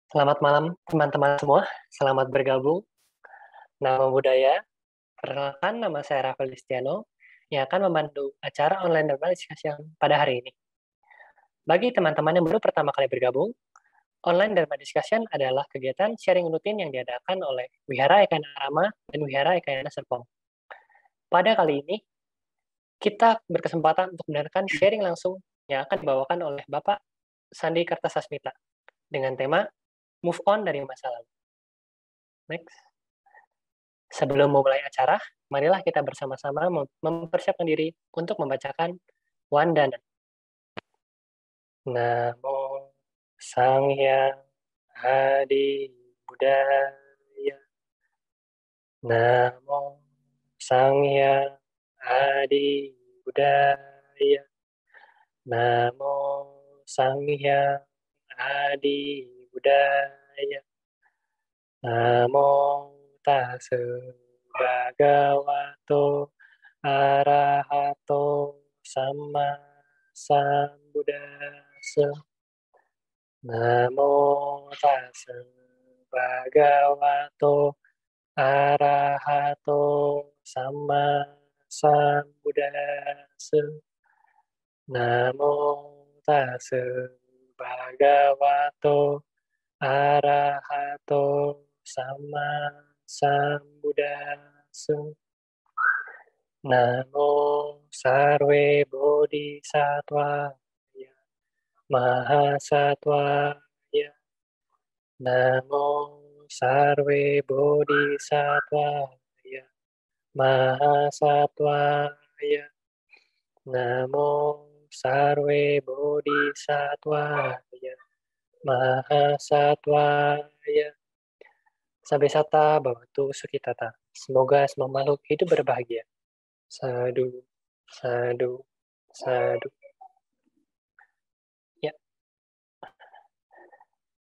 Selamat malam teman-teman semua, selamat bergabung. Nama budaya, perkenalkan nama saya Rafael Listiano yang akan memandu acara online Dharma Discussion pada hari ini. Bagi teman-teman yang baru pertama kali bergabung, online Dharma Discussion adalah kegiatan sharing rutin yang diadakan oleh Wihara Ekayana Arama dan Wihara Ekayana Serpong. Pada kali ini, kita berkesempatan untuk mendengarkan sharing langsung yang akan dibawakan oleh Bapak Sandi Kartasasmita dengan tema Move On dari Masa Lalu. Next. Sebelum memulai acara, marilah kita bersama-sama mempersiapkan diri untuk membacakan Wandana. Namo Sang Hyang Adi Budaya. Namo Sang Hyang Adi Budaya. Namo Sang Hyang Adi Budaya. Namo Tassa Bhagavato Arahato Sama Sambuddhassa. Namo Tassa Bhagavato Arahato Sama Sambuddhassa. Namo Tassa Bhagavato Arahato Sama Sambuddhassa. Namo Sarve Bodhisattvaya Mahasattvaya. Namo Sarve Bodhisattvaya Mahasattvaya. Namo Sarve Bodhisattvaya Mahasattvaya. Sabesata Bhavatu Sukitata. Semoga semua makhluk hidup berbahagia. Sadu, sadu, sadu.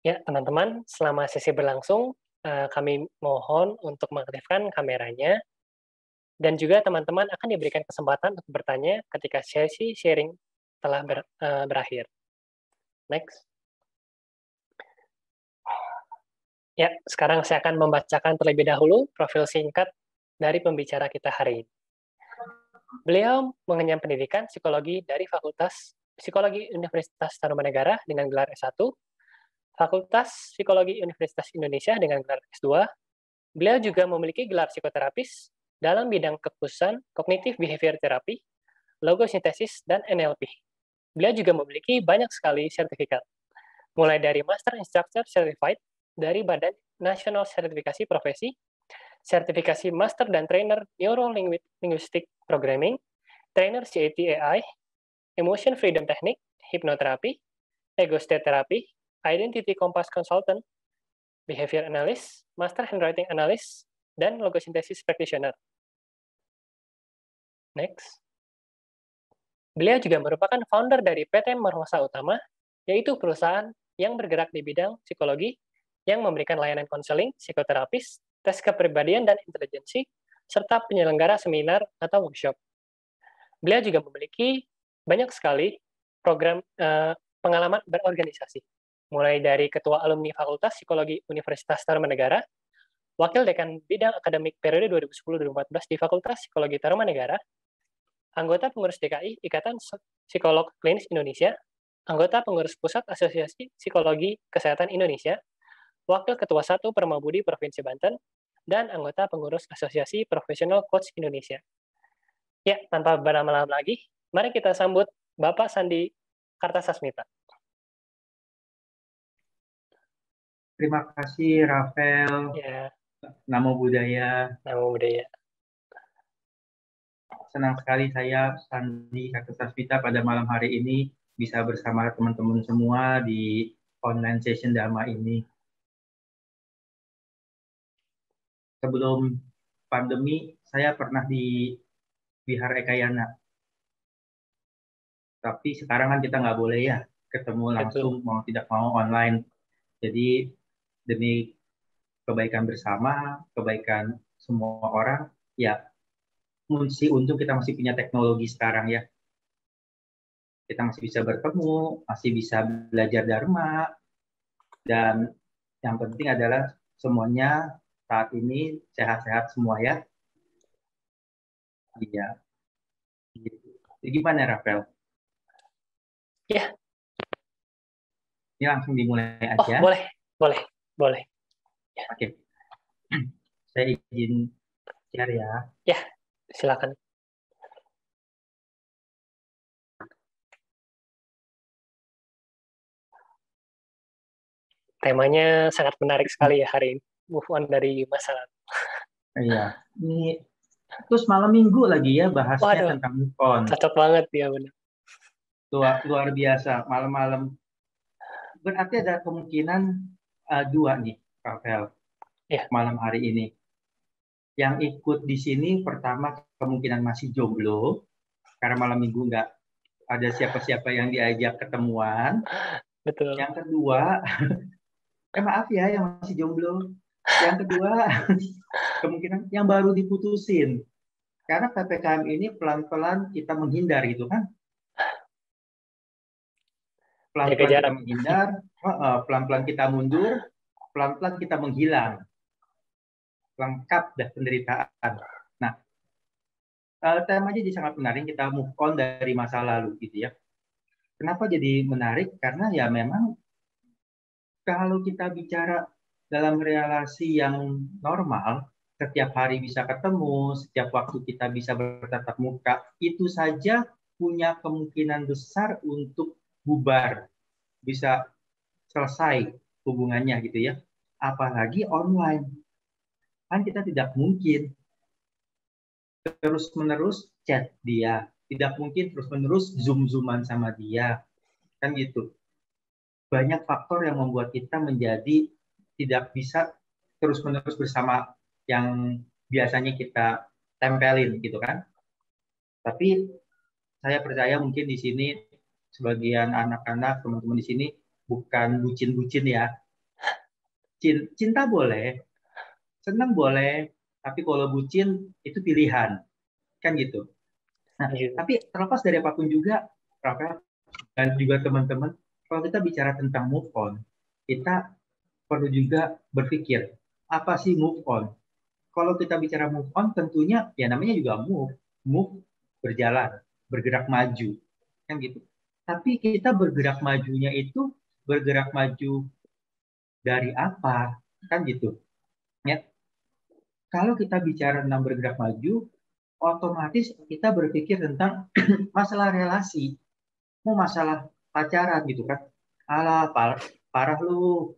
Ya, teman-teman, selama sesi berlangsung, kami mohon untuk mengaktifkan kameranya, dan juga teman-teman akan diberikan kesempatan untuk bertanya ketika sesi sharing telah berakhir. Next. Ya, sekarang saya akan membacakan terlebih dahulu profil singkat dari pembicara kita hari ini. Beliau mengenyam pendidikan psikologi dari Fakultas Psikologi Universitas Tarumanegara dengan gelar S1, Fakultas Psikologi Universitas Indonesia dengan gelar S2. Beliau juga memiliki gelar psikoterapis dalam bidang kekhususan Cognitive Behavior Therapy, Logosintesis, dan NLP. Beliau juga memiliki banyak sekali sertifikat, mulai dari Master Instructor Certified dari Badan Nasional Sertifikasi Profesi, sertifikasi Master dan Trainer Neuro-Linguistic Programming, Trainer CAT AI, Emotion Freedom Technique, Hypnotherapy, Ego State Therapy, Identity Compass Consultant, Behavior Analyst, Master Handwriting Analyst, dan Logosynthesis Practitioner. Next. Beliau juga merupakan founder dari PT Marhosa Utama, yaitu perusahaan yang bergerak di bidang psikologi yang memberikan layanan konseling, psikoterapis, tes kepribadian dan intelijensi, serta penyelenggara seminar atau workshop. Beliau juga memiliki banyak sekali program pengalaman berorganisasi, mulai dari Ketua Alumni Fakultas Psikologi Universitas Tarumanegara, Wakil Dekan Bidang Akademik periode 2010-2014 di Fakultas Psikologi Tarumanegara, anggota pengurus DKI Ikatan Psikolog Klinis Indonesia, anggota pengurus Pusat Asosiasi Psikologi Kesehatan Indonesia, Wakil Ketua 1 Permabudi Provinsi Banten, dan anggota pengurus Asosiasi Profesional Coach Indonesia. Ya, tanpa berlama-lama lagi, mari kita sambut Bapak Sandi Kartasasmita. Terima kasih, Rafael. Ya. Namo Buddhaya. Namo Buddhaya. Senang sekali saya, Sandi Kartasasmita, pada malam hari ini bisa bersama teman-teman semua di online session Dharma ini. Sebelum pandemi, saya pernah di Wihara Ekayana. Tapi sekarang kan kita nggak boleh ya ketemu langsung, mau tidak mau online. Jadi demi kebaikan bersama, kebaikan semua orang, ya untung kita masih punya teknologi sekarang ya. Kita masih bisa bertemu, masih bisa belajar Dharma, dan Yang penting adalah semuanya saat ini sehat-sehat semua ya. Iya. Gitu. Jadi gimana, Rafael? Ya. Ini langsung dimulai Oh, aja. boleh, boleh, boleh. Ya. Oke. Saya izin share ya. Ya, silakan. Temanya sangat menarik sekali ya hari ini. Move on dari masa lalu. Iya. Ini terus malam minggu lagi ya bahasnya Waduh, tentang move on. cocok banget ya benar. Luar biasa. Malam-malam. Berarti ada kemungkinan dua nih, Rafael, Ya, malam hari ini. Yang ikut di sini pertama kemungkinan masih jomblo, karena malam minggu nggak ada siapa-siapa yang diajak ketemuan. betul. Yang kedua, maaf ya yang masih jomblo. Yang kedua, kemungkinan yang baru diputusin. Karena PPKM ini pelan-pelan kita menghindar gitu kan. Jaga Pelan-pelan kita jarak. menghindar, pelan-pelan kita mundur, pelan-pelan kita menghilang. Lengkap dah penderitaan. Nah, temanya jadi sangat menarik, kita move on dari masa lalu gitu ya. Kenapa jadi menarik? Karena ya memang kalau kita bicara dalam relasi yang normal, setiap hari bisa ketemu, setiap waktu kita bisa bertatap muka, itu saja punya kemungkinan besar untuk bubar, bisa selesai hubungannya gitu ya. Apalagi online. Kan kita tidak mungkin terus-menerus chat dia, tidak mungkin terus-menerus zoom-zooman sama dia, kan gitu. Banyak faktor yang membuat kita menjadi tidak bisa terus-menerus bersama yang biasanya kita tempelin gitu kan. Tapi saya percaya mungkin di sini sebagian anak-anak, teman-teman di sini bukan bucin-bucin ya. Cinta boleh, senang boleh, tapi kalau bucin itu pilihan, kan gitu. Nah, Setuju. tapi terlepas dari apapun juga, Rafael dan juga teman-teman, kalau kita bicara tentang move on, kita perlu juga berpikir, apa sih move on? Kalau kita bicara move on, tentunya ya namanya juga move berjalan, bergerak maju, kan gitu. Tapi kita bergerak majunya itu bergerak maju dari apa, kan gitu. Ya, kalau kita bicara tentang bergerak maju, otomatis kita berpikir tentang masalah relasi, mau masalah pacaran gitu kan. Alah, parah lu,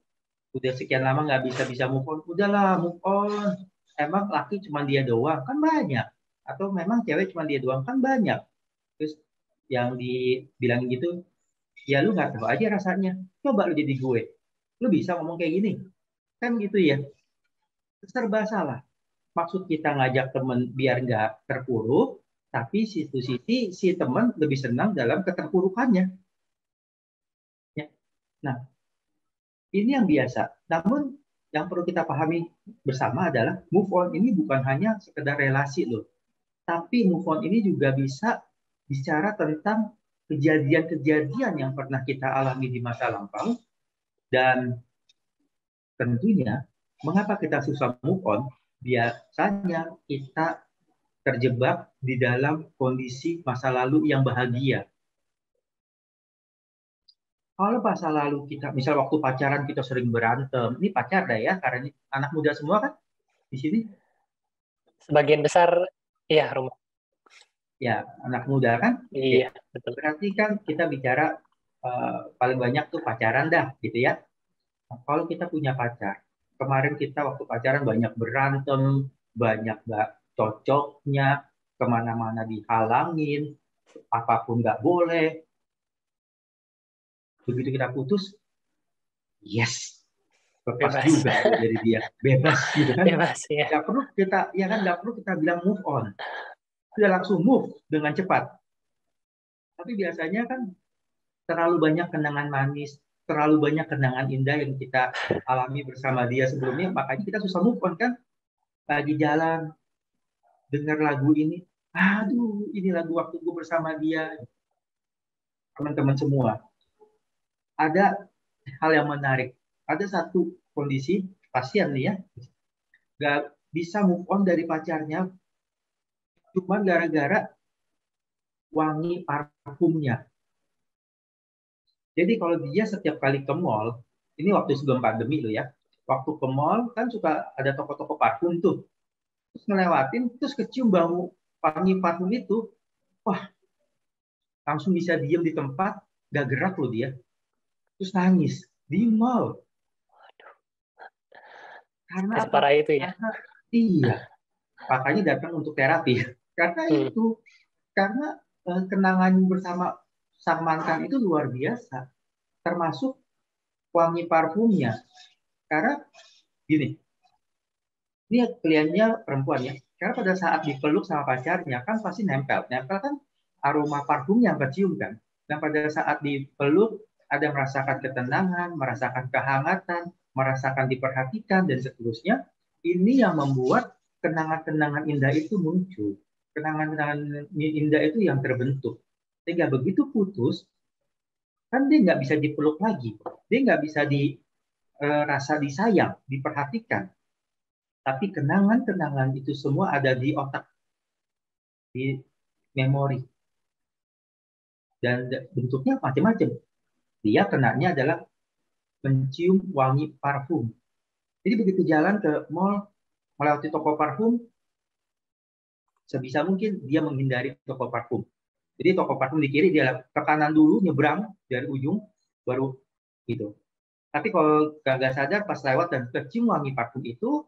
udah sekian lama nggak bisa move on, udahlah move on. Emang laki cuma dia doang kan banyak, atau memang cewek cuma dia doang kan banyak. Terus yang dibilang gitu, ya lu nggak tahu aja rasanya, coba lu jadi gue, lu bisa ngomong kayak gini kan gitu ya. Serba salah. Maksud kita ngajak temen biar nggak terpuruk, tapi situ sisi si teman lebih senang dalam keterpurukannya ya. Nah, ini yang biasa. Namun yang perlu kita pahami bersama adalah move on ini bukan hanya sekedar relasi loh. Tapi move on ini juga bisa bicara tentang kejadian-kejadian yang pernah kita alami di masa lampau. Dan tentunya mengapa kita susah move on? Biasanya kita terjebak di dalam kondisi masa lalu yang bahagia. Kalau masa lalu kita, misal waktu pacaran kita sering berantem, ini pacar dah ya, karena ini anak muda semua kan di sini, Sebagian besar, ya rumah. ya anak muda kan, oke. Iya, betul. Berarti kan kita bicara paling banyak tuh pacaran dah, gitu ya. Nah, kalau kita punya pacar, kemarin kita waktu pacaran banyak berantem, banyak gak cocoknya, kemana-mana dihalangin, apapun nggak boleh. Begitu kita putus, yes, lepas Bebas. juga dari dia, bebas gitu kan. Bebas, ya. Nggak perlu kita, ya kan nggak perlu kita bilang move on, sudah langsung move dengan cepat. Tapi biasanya kan terlalu banyak kenangan manis, terlalu banyak kenangan indah yang kita alami bersama dia sebelumnya, makanya kita susah move on kan. Lagi jalan, dengar lagu ini, aduh, ini lagu waktu gue bersama dia. Teman-teman semua, ada hal yang menarik. Ada satu kondisi pasien nih ya, nggak bisa move on dari pacarnya cuma gara-gara wangi parfumnya. Jadi kalau dia setiap kali ke mall, ini waktu sebelum pandemi loh ya, waktu ke mall kan suka ada toko-toko parfum tuh, terus ngelewatin, terus kecium bau wangi parfum itu, wah langsung bisa diem di tempat, gak gerak loh dia, terus nangis di mall. Karena apa? Separah itu ya. Karena iya, makanya datang untuk terapi. Karena itu, karena kenangan bersama sang mantan itu luar biasa, termasuk wangi parfumnya. Karena gini, ini kliennya perempuan ya. Karena pada saat dipeluk sama pacarnya kan pasti nempel. Nempel kan aroma parfum yang kecium kan. Dan pada saat dipeluk ada merasakan ketenangan, merasakan kehangatan, merasakan diperhatikan dan seterusnya. Ini yang membuat kenangan-kenangan indah itu muncul. Kenangan-kenangan indah itu yang terbentuk. Sehingga begitu putus, kan dia nggak bisa dipeluk lagi. Dia nggak bisa rasa disayang, diperhatikan. Tapi kenangan-kenangan itu semua ada di otak, di memori. Dan bentuknya macam-macam. Dia kenanya adalah mencium wangi parfum. Jadi begitu jalan ke mall, melewati toko parfum, sebisa mungkin dia menghindari toko parfum. Jadi toko parfum di kiri, dia ke kanan dulu, nyebrang dari ujung, baru gitu. Tapi kalau nggak sadar pas lewat dan kecium wangi parfum itu,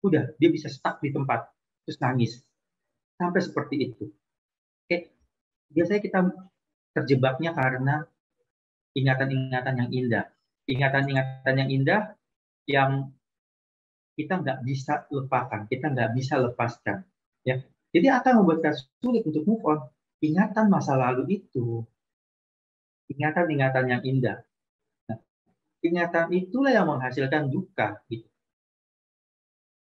udah dia bisa stuck di tempat, terus nangis. Sampai seperti itu. Oke, biasanya kita terjebaknya karena ingatan-ingatan yang indah. Ingatan-ingatan yang indah yang kita nggak bisa lupakan, kita nggak bisa lepaskan. Ya. Jadi akan membuat kita sulit untuk move on. Ingatan masa lalu itu, ingatan-ingatan yang indah. Nah, ingatan itulah yang menghasilkan duka. Gitu.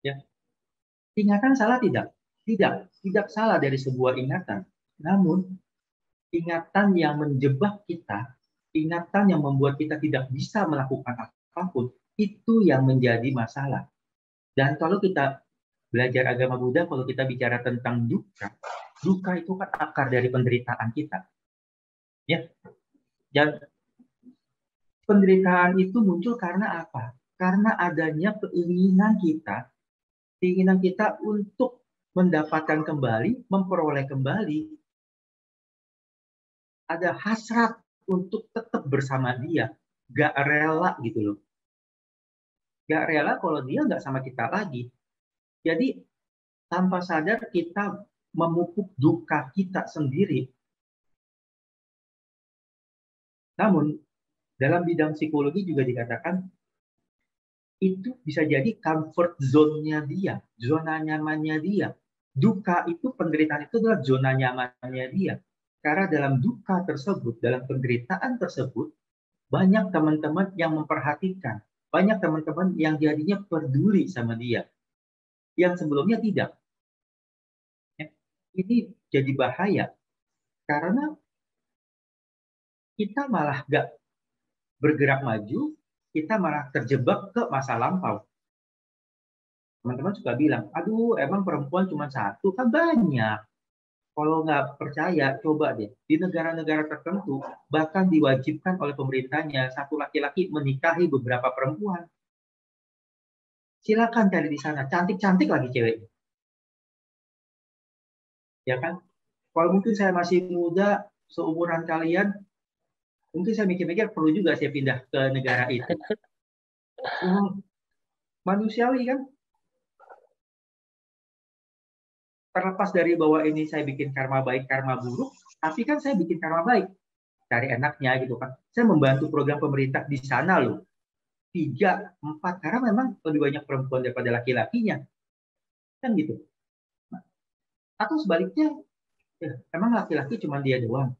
Ya. Ingatan salah tidak? Tidak salah dari sebuah ingatan. Namun, ingatan yang menjebak kita, ingatan yang membuat kita tidak bisa melakukan apapun, itu yang menjadi masalah. Dan kalau kita belajar agama Buddha, kalau kita bicara tentang duka, duka itu kan akar dari penderitaan kita. Ya, dan penderitaan itu muncul karena apa? Karena adanya keinginan kita untuk mendapatkan kembali, memperoleh kembali, ada hasrat untuk tetap bersama dia, gak rela gitu loh. Gak rela kalau dia gak sama kita lagi. Jadi tanpa sadar kita memupuk duka kita sendiri. Namun dalam bidang psikologi juga dikatakan itu bisa jadi comfort zone-nya dia, zona nyamannya dia. Duka itu, penderitaan itu adalah zona nyamannya dia. Karena dalam duka tersebut, dalam penderitaan tersebut, banyak teman-teman yang memperhatikan, banyak teman-teman yang jadinya peduli sama dia, yang sebelumnya tidak. Ini jadi bahaya, karena kita malah gak bergerak maju, kita malah terjebak ke masa lampau. Teman-teman suka bilang, aduh emang perempuan cuma satu, kan banyak. Kalau nggak percaya, coba deh. Di negara-negara tertentu, bahkan diwajibkan oleh pemerintahnya, satu laki-laki menikahi beberapa perempuan. Silakan cari di sana, cantik-cantik lagi ceweknya. Ya kan? Kalau mungkin saya masih muda, seumuran kalian, mungkin saya mikir-mikir perlu juga saya pindah ke negara itu. Manusiawi kan? Terlepas dari bahwa ini saya bikin karma baik, karma buruk, tapi kan saya bikin karma baik. Cari enaknya gitu kan. Saya membantu program pemerintah di sana loh. 3, 4, karena memang lebih banyak perempuan daripada laki-lakinya. Kan gitu. Atau sebaliknya, ya, emang laki-laki cuma dia doang.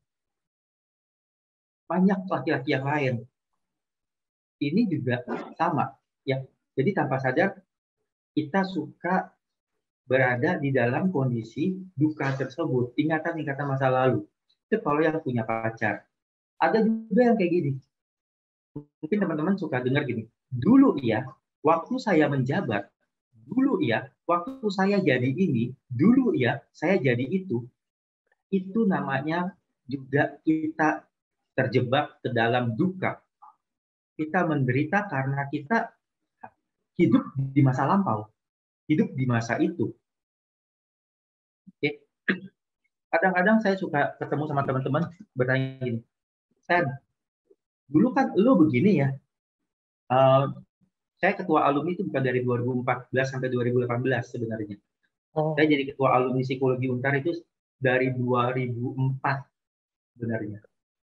Banyak laki-laki yang lain. Ini juga sama. Ya. Jadi tanpa sadar, kita suka berada di dalam kondisi duka tersebut. Ingatan-ingatan masa lalu. Itu kalau yang punya pacar. Ada juga yang kayak gini. Mungkin teman-teman suka dengar gini. dulu ya, waktu saya menjabat, dulu ya, waktu saya jadi ini, dulu ya, saya jadi itu namanya juga kita terjebak ke dalam duka. Kita menderita karena kita hidup di masa lampau, hidup di masa itu. Oke. Kadang-kadang saya suka ketemu sama teman-teman bertanya gini, Sen, dulu kan lo begini ya, saya ketua alumni itu bukan dari 2014 sampai 2018 sebenarnya. Saya jadi ketua alumni psikologi Untar itu dari 2004 sebenarnya.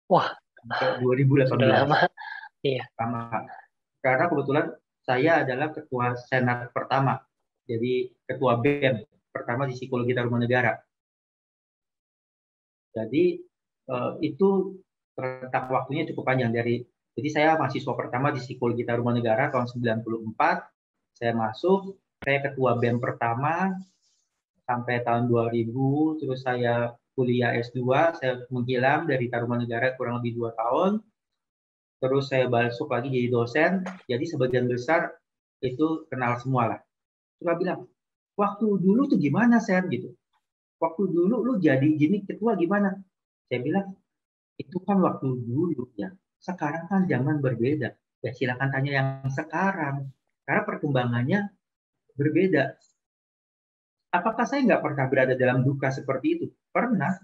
Wah, Sampai 2018. sudah lama. Iya. Sama. Karena kebetulan saya adalah ketua senat pertama. Jadi ketua BEM pertama di Psikologi Tarumanegara. Jadi itu rentang waktunya cukup panjang jadi saya mahasiswa pertama di Psikologi Tarumanegara tahun 94. Saya masuk, saya ketua BEM pertama sampai tahun 2000, terus saya kuliah S2, saya menghilang dari Tarumanegara kurang lebih 2 tahun. Terus saya masuk lagi jadi dosen, jadi sebagian besar itu kenal semua lah. Suka bilang, waktu dulu tuh gimana, Sen? Gitu. Waktu dulu lu jadi gini ketua gimana? Saya bilang, itu kan waktu dulu ya. Sekarang kan zaman berbeda. Ya silakan tanya yang sekarang. Karena perkembangannya berbeda. Apakah saya nggak pernah berada dalam duka seperti itu? Pernah.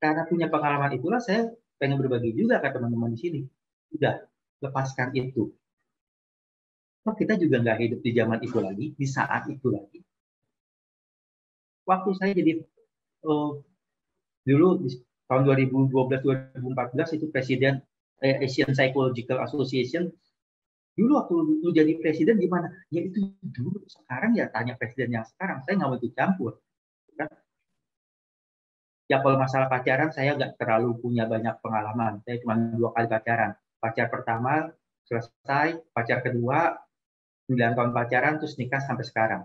Karena punya pengalaman itulah saya pengen berbagi juga ke teman-teman di sini. Udah, lepaskan itu. Oh, kita juga nggak hidup di zaman itu lagi, di saat itu lagi. Waktu saya jadi dulu di tahun 2012-2014 itu presiden Asian Psychological Association. Dulu waktu lu jadi presiden gimana? Ya itu dulu. Sekarang ya tanya presiden yang sekarang. Saya nggak mau ikut campur. Ya kalau masalah pacaran saya nggak terlalu punya banyak pengalaman. Saya cuma 2 kali pacaran. Pacar pertama selesai, pacar kedua 9 tahun pacaran terus nikah sampai sekarang.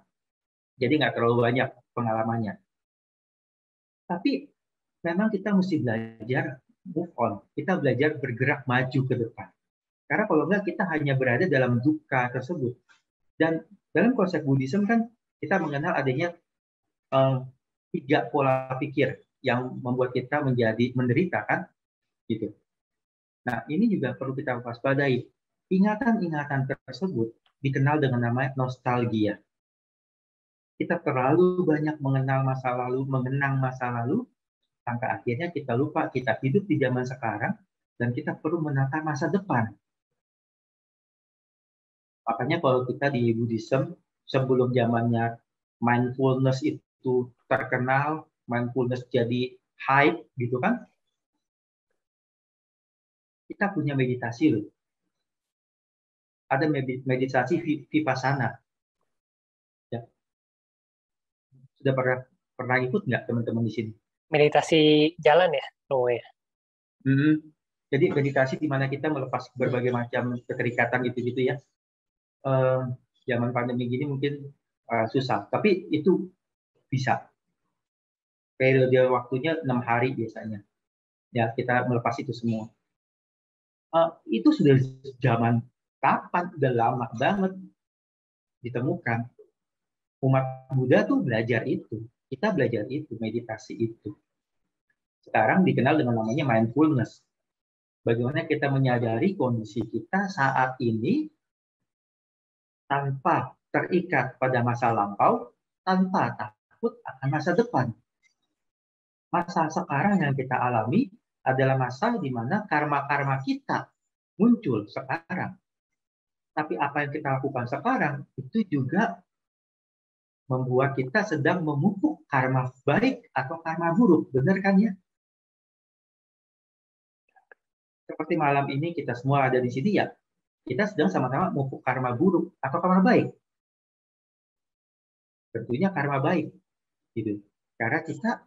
Jadi nggak terlalu banyak pengalamannya. Tapi memang kita mesti belajar move on. Kita belajar bergerak maju ke depan. Karena kalau enggak kita hanya berada dalam duka tersebut. Dan dalam konsep Buddhism kan kita mengenal adanya 3 pola pikir yang membuat kita menjadi menderita kan, gitu. Nah ini juga perlu kita waspadai. Ingatan-ingatan tersebut dikenal dengan nama nostalgia. Kita terlalu banyak mengenang masa lalu, sampai akhirnya kita lupa kita hidup di zaman sekarang dan kita perlu menata masa depan. Makanya kalau kita di Buddhism, sebelum zamannya mindfulness itu terkenal, mindfulness jadi hype gitu kan, kita punya meditasi loh. Ada meditasi vipassana. Ya. Sudah pernah ikut nggak teman-teman di sini? Meditasi jalan ya, ya. Jadi meditasi di mana kita melepas berbagai macam keterikatan gitu-gitu ya. Zaman pandemi gini mungkin susah, tapi itu bisa. Periode waktunya 6 hari biasanya. Ya kita melepas itu semua. Itu sudah zaman kapan? Udah lama banget ditemukan. Umat Buddha tuh belajar itu. Kita belajar itu, meditasi itu. Sekarang dikenal dengan namanya mindfulness. Bagaimana kita menyadari kondisi kita saat ini tanpa terikat pada masa lampau, tanpa takut akan masa depan. Masa sekarang yang kita alami adalah masa di mana karma-karma kita muncul sekarang. Tapi apa yang kita lakukan sekarang itu juga membuat kita sedang memupuk karma baik atau karma buruk. Benar kan ya? Seperti malam ini kita semua ada di sini ya, kita sedang sama-sama memupuk karma buruk atau karma baik. Tentunya karma baik. Gitu. Karena kita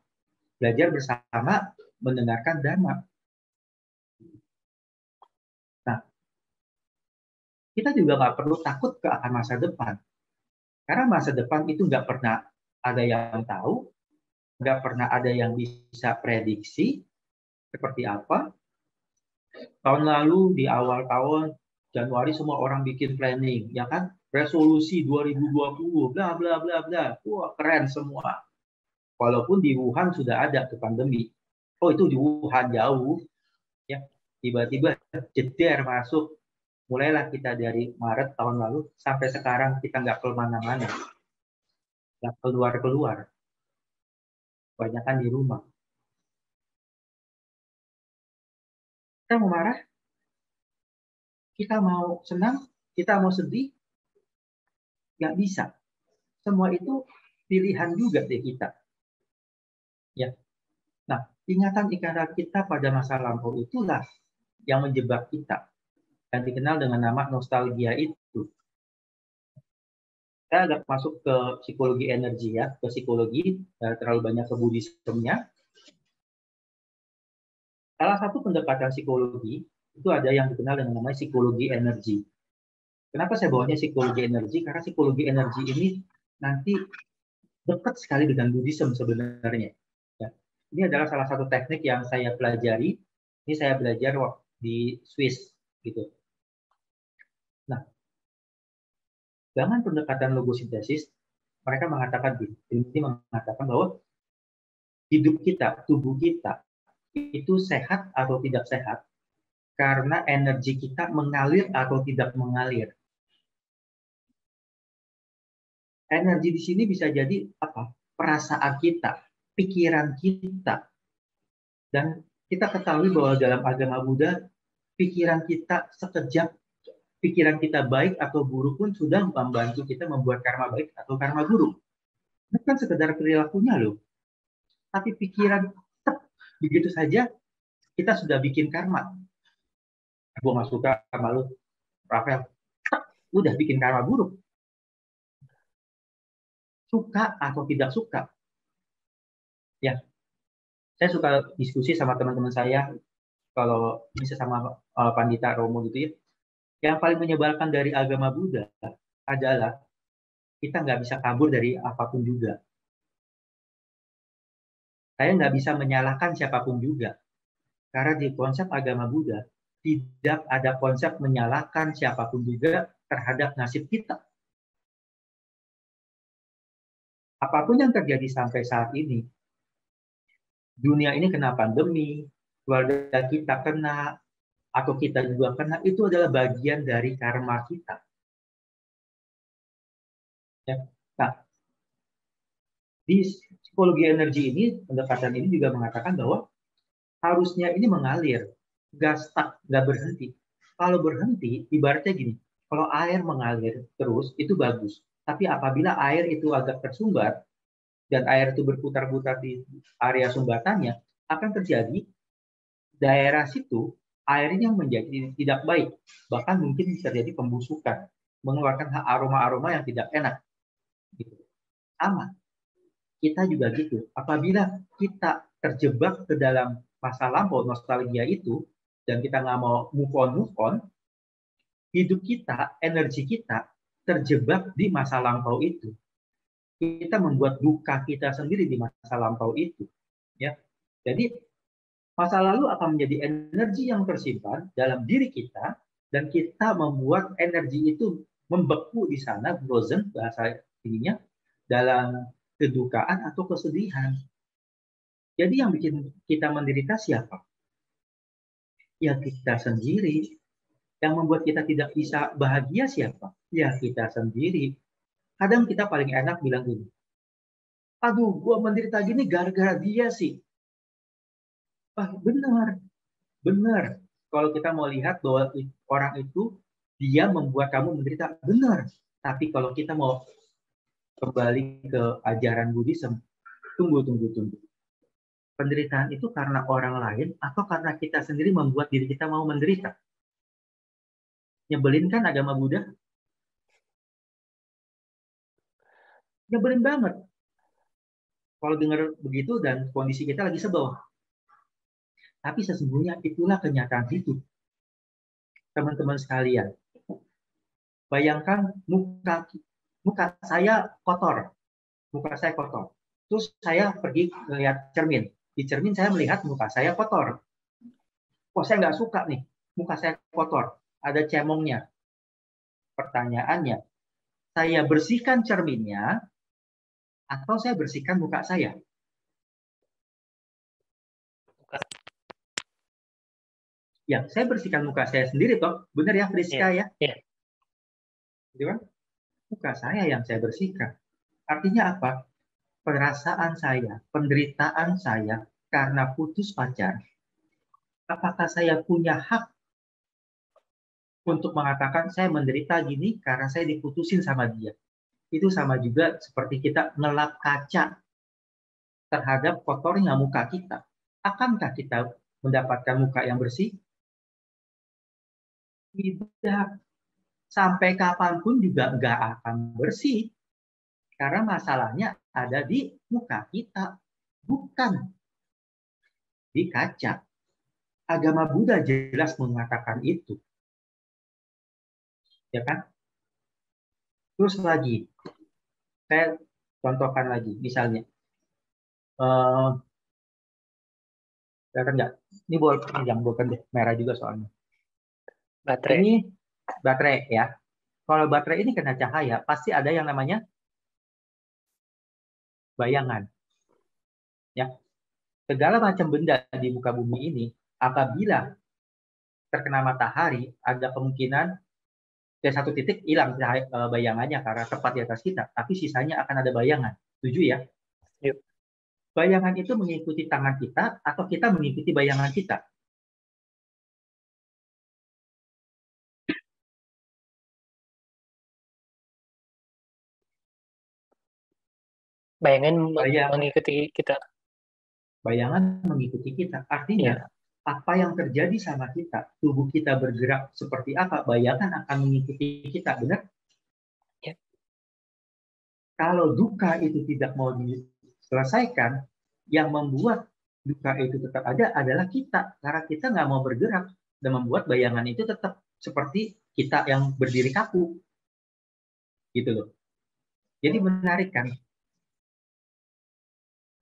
belajar bersama mendengarkan dhamma. Nah, kita juga nggak perlu takut ke akan masa depan. Karena masa depan itu nggak pernah ada yang tahu, nggak pernah ada yang bisa prediksi seperti apa. Tahun lalu di awal tahun Januari semua orang bikin planning, ya kan? Resolusi 2020, bla bla bla bla. Wah, keren semua. Walaupun di Wuhan sudah ada tuh pandemi. Oh, itu di Wuhan jauh, ya. Tiba-tiba jeder masuk. Mulailah kita dari Maret tahun lalu sampai sekarang kita nggak kemana-mana, nggak keluar-keluar. Kebanyakan di rumah. Kita mau marah, kita mau senang, kita mau sedih, nggak bisa. Semua itu pilihan juga deh kita. Ya. Nah, ingatan-ingatan kita pada masa lampau itulah yang menjebak kita, yang dikenal dengan nama nostalgia itu. Saya agak masuk ke psikologi energi ya, ke psikologi, terlalu banyak ke Buddhismnya. Salah satu pendekatan psikologi itu ada yang dikenal dengan namanya psikologi energi. Kenapa saya bawanya psikologi energi? Karena psikologi energi ini nanti dekat sekali dengan Buddhism sebenarnya. Ya. Ini adalah salah satu teknik yang saya pelajari. Ini saya belajar di Swiss, gitu. Nah, dengan pendekatan logosintesis, mereka mengatakan ini mengatakan bahwa hidup kita, tubuh kita itu sehat atau tidak sehat karena energi kita mengalir atau tidak mengalir. Energi di sini bisa jadi apa? Perasaan kita, pikiran kita. Dan kita ketahui bahwa dalam agama Buddha, pikiran kita sekejap, pikiran kita baik atau buruk pun sudah membantu kita membuat karma baik atau karma buruk. Bukan sekedar perilakunya loh. Tapi pikiran, begitu saja kita sudah bikin karma. Gue nggak suka sama lu, Rafael. Udah bikin karma buruk. Suka atau tidak suka. Ya, saya suka diskusi sama teman-teman saya, kalau bisa sama Pandita Romo gitu ya. Yang paling menyebalkan dari agama Buddha adalah kita nggak bisa kabur dari apapun juga. Saya nggak bisa menyalahkan siapapun juga. Karena di konsep agama Buddha, tidak ada konsep menyalahkan siapapun juga terhadap nasib kita. Apapun yang terjadi sampai saat ini, dunia ini kena pandemi, keluarga kita kena, atau kita juga kena, itu adalah bagian dari karma kita. Ya. Nah, di psikologi energi ini, pendekatan ini juga mengatakan bahwa harusnya ini mengalir, nggak stuck, nggak berhenti. Kalau berhenti, ibaratnya gini, kalau air mengalir terus, itu bagus. Tapi apabila air itu agak tersumbat, dan air itu berputar-putar di area sumbatannya, akan terjadi daerah situ, airnya menjadi tidak baik. Bahkan mungkin bisa terjadi pembusukan, mengeluarkan aroma-aroma yang tidak enak. Gitu. Sama, kita juga gitu. Apabila kita terjebak ke dalam masa lampau nostalgia itu dan kita nggak mau move on, hidup kita, energi kita terjebak di masa lampau itu. Kita membuat duka kita sendiri di masa lampau itu, ya. Jadi masa lalu akan menjadi energi yang tersimpan dalam diri kita dan kita membuat energi itu membeku di sana, frozen bahasa ininya, dalam kedukaan atau kesedihan. Jadi yang bikin kita menderita siapa? Ya kita sendiri. Yang membuat kita tidak bisa bahagia siapa? Ya kita sendiri. Kadang kita paling enak bilang gini, aduh gue menderita gini gara-gara dia sih. Wah benar, benar. Kalau kita mau lihat bahwa orang itu, dia membuat kamu menderita, benar. Tapi kalau kita mau kembali ke ajaran Buddhism, tunggu. Penderitaan itu karena orang lain atau karena kita sendiri membuat diri kita mau menderita? Nyebelin kan agama Buddha? Nyebelin banget. Kalau dengar begitu dan kondisi kita lagi sebel. Tapi sesungguhnya itulah kenyataan hidup. Teman-teman sekalian, bayangkan muka saya kotor. Muka saya kotor. Terus saya pergi melihat cermin. Di cermin saya melihat muka saya kotor. Oh, saya nggak suka nih, muka saya kotor. ada cemongnya. Pertanyaannya, saya bersihkan cerminnya atau saya bersihkan muka saya? Ya, saya bersihkan muka saya sendiri toh. Benar ya, Friska ya? Iya. Gitu kan? Muka saya yang saya bersihkan. Artinya apa? Perasaan saya, penderitaan saya karena putus pacar. Apakah saya punya hak untuk mengatakan saya menderita gini karena saya diputusin sama dia? Itu sama juga seperti kita ngelap kaca terhadap kotornya muka kita. Akankah kita mendapatkan muka yang bersih? Tidak. Sampai kapanpun juga nggak akan bersih. Karena masalahnya ada di muka kita, bukan di kaca. Agama Buddha jelas mengatakan itu. Ya kan? Terus lagi, saya contohkan lagi, misalnya, enggak, ini yang bukan deh, merah juga soalnya. Baterai. Ini baterai ya. Kalau baterai ini kena cahaya, pasti ada yang namanya bayangan. Ya, segala macam benda di muka bumi ini, apabila terkena matahari, ada kemungkinan dari satu titik hilang bayangannya karena tepat di atas kita, tapi sisanya akan ada bayangan. Setuju ya? Yuk. Bayangan itu mengikuti tangan kita atau kita mengikuti bayangan kita? Bayangan mengikuti kita. Bayangan mengikuti kita. Artinya, apa yang terjadi sama kita, tubuh kita bergerak seperti apa, bayangan akan mengikuti kita, benar? Ya. Kalau duka itu tidak mau diselesaikan, yang membuat duka itu tetap ada adalah kita. Karena kita nggak mau bergerak dan membuat bayangan itu tetap seperti kita yang berdiri kaku. Gitu loh. Jadi menarik kan?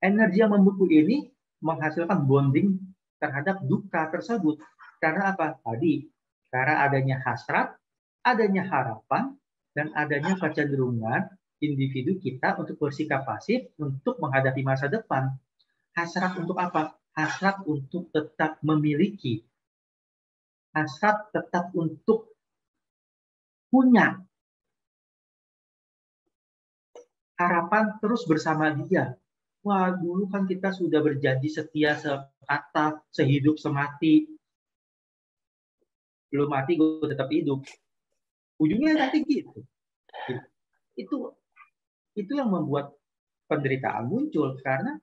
Energi yang membeku ini menghasilkan bonding terhadap duka tersebut. Karena apa? Tadi, karena adanya hasrat, adanya harapan, dan adanya kecenderungan individu kita untuk bersikap pasif untuk menghadapi masa depan. Hasrat untuk apa? Hasrat untuk tetap memiliki. Hasrat tetap untuk punya. Harapan terus bersama dia. Wah, dulu kan kita sudah berjanji setia sekata, sehidup semati. Belum mati, gue tetap hidup. Ujungnya nanti gitu. Itu yang membuat penderitaan muncul karena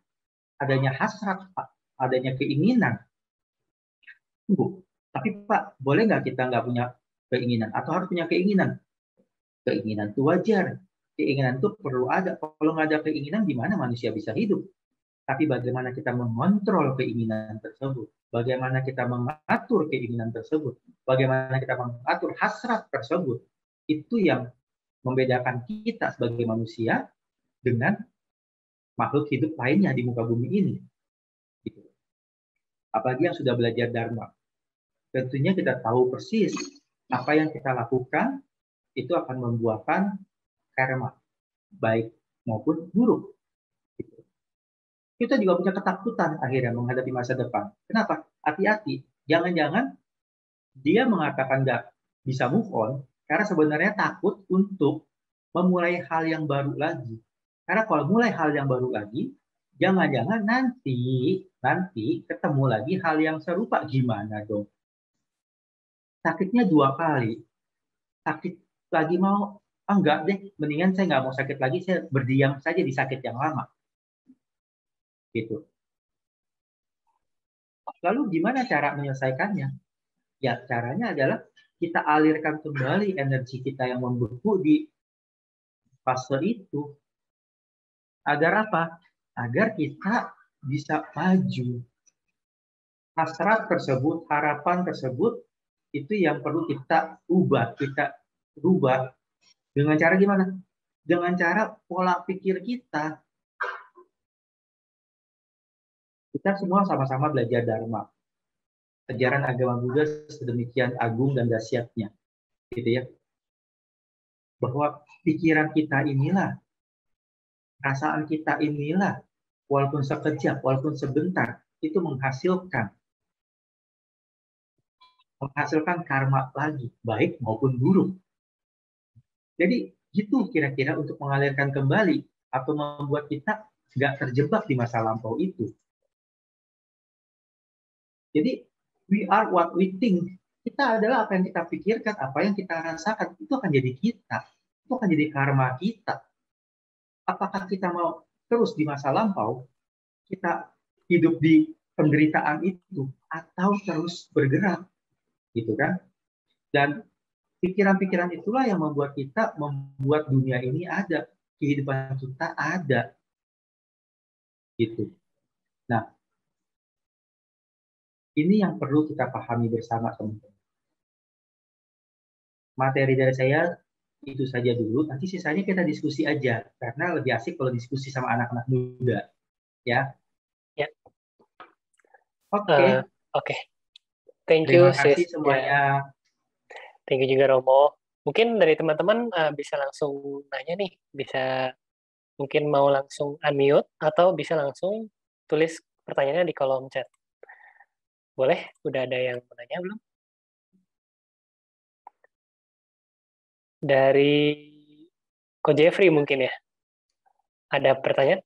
adanya hasrat, Pak, adanya keinginan. Tunggu, tapi Pak, boleh nggak kita nggak punya keinginan atau harus punya keinginan? Keinginan itu wajar. Keinginan itu perlu ada. Kalau nggak ada keinginan, gimana manusia bisa hidup? Tapi bagaimana kita mengontrol keinginan tersebut? Bagaimana kita mengatur keinginan tersebut? Bagaimana kita mengatur hasrat tersebut? Itu yang membedakan kita sebagai manusia dengan makhluk hidup lainnya di muka bumi ini. Gitu. Apalagi yang sudah belajar Dharma. Tentunya kita tahu persis apa yang kita lakukan itu akan membuahkan karma, baik maupun buruk. Kita juga punya ketakutan akhirnya menghadapi masa depan. Kenapa? Hati-hati. Jangan-jangan dia mengatakan nggak bisa move on karena sebenarnya takut untuk memulai hal yang baru lagi. Karena kalau mulai hal yang baru lagi, jangan-jangan nanti ketemu lagi hal yang serupa. Gimana dong? Sakitnya 2 kali. Sakit lagi mau, enggak deh, mendingan saya nggak mau sakit lagi, saya berdiam saja di sakit yang lama. Gitu. Lalu gimana cara menyelesaikannya? Ya, caranya adalah kita alirkan kembali energi kita yang membeku di fase itu. Agar apa? Agar kita bisa maju. Hasrat tersebut, harapan tersebut, itu yang perlu kita ubah. Kita rubah. Dengan cara gimana? Dengan cara pola pikir kita. Kita semua sama-sama belajar Dharma. ajaran agama Buddha sedemikian agung dan dahsyatnya, gitu ya. Bahwa pikiran kita inilah, perasaan kita inilah, walaupun sekejap, walaupun sebentar, itu menghasilkan karma lagi, baik maupun buruk. Jadi itu kira-kira untuk mengalirkan kembali atau membuat kita nggak terjebak di masa lampau itu. Jadi we are what we think. Kita adalah apa yang kita pikirkan, apa yang kita rasakan. Itu akan jadi kita. Itu akan jadi karma kita. Apakah kita mau terus di masa lampau, kita hidup di penderitaan itu, atau terus bergerak, gitu kan? Dan pikiran-pikiran itulah yang membuat kita membuat dunia ini ada, kehidupan kita ada, gitu. Nah, ini yang perlu kita pahami bersama, teman-teman. Materi dari saya itu saja dulu, nanti sisanya kita diskusi aja, karena lebih asik kalau diskusi sama anak-anak muda, ya. Ya. Oke. Oke. Thank you, Terima kasih sis. semuanya. Thank you juga, Romo. Mungkin dari teman-teman bisa langsung nanya nih, bisa mungkin mau langsung unmute atau bisa langsung tulis pertanyaannya di kolom chat. Boleh? Udah ada yang mau nanya belum? Dari Ko Jeffrey mungkin ya? Ada pertanyaan?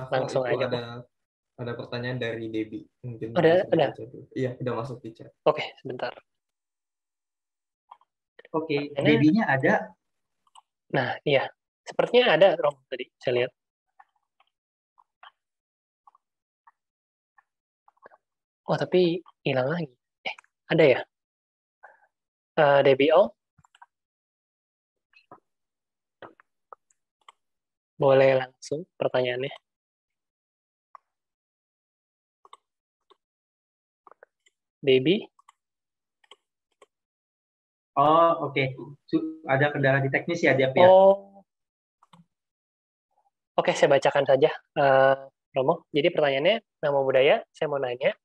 Langsung Itu aja. ada pertanyaan dari Debbie. Mungkin Ada. Iya, udah masuk di chat. Oke, sebentar. Oke, Debbie-nya ada. Nah, iya. Sepertinya ada, Romo, tadi. Saya lihat. Oh, tapi hilang lagi. Ada ya? Debbie O? Boleh langsung pertanyaannya. Debbie? Oh, oke. Ada kendala di teknis ya, Dep, ya? Oh. Oke, saya bacakan saja, Romo. Jadi pertanyaannya, nama budaya, saya mau nanya,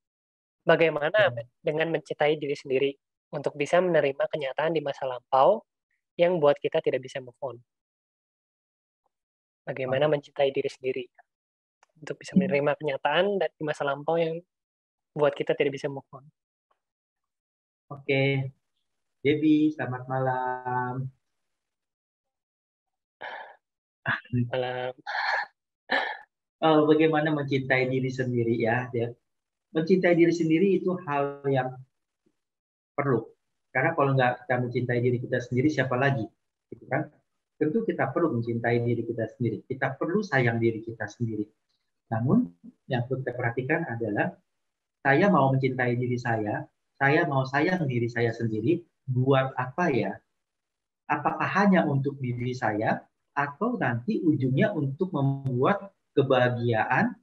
bagaimana dengan mencintai diri sendiri untuk bisa menerima kenyataan di masa lampau yang buat kita tidak bisa move on? Bagaimana mencintai diri sendiri untuk bisa menerima kenyataan di masa lampau yang buat kita tidak bisa move on? Oke. Debbie, selamat malam. Malam. Bagaimana mencintai diri sendiri ya, Dep? Mencintai diri sendiri itu hal yang perlu. Karena kalau nggak kita mencintai diri kita sendiri, siapa lagi? Gitu kan? Tentu kita perlu mencintai diri kita sendiri. Kita perlu sayang diri kita sendiri. Namun, yang perlu kita perhatikan adalah, saya mau mencintai diri saya mau sayang diri saya sendiri, buat apa ya? Apakah hanya untuk diri saya, atau nanti ujungnya untuk membuat kebahagiaan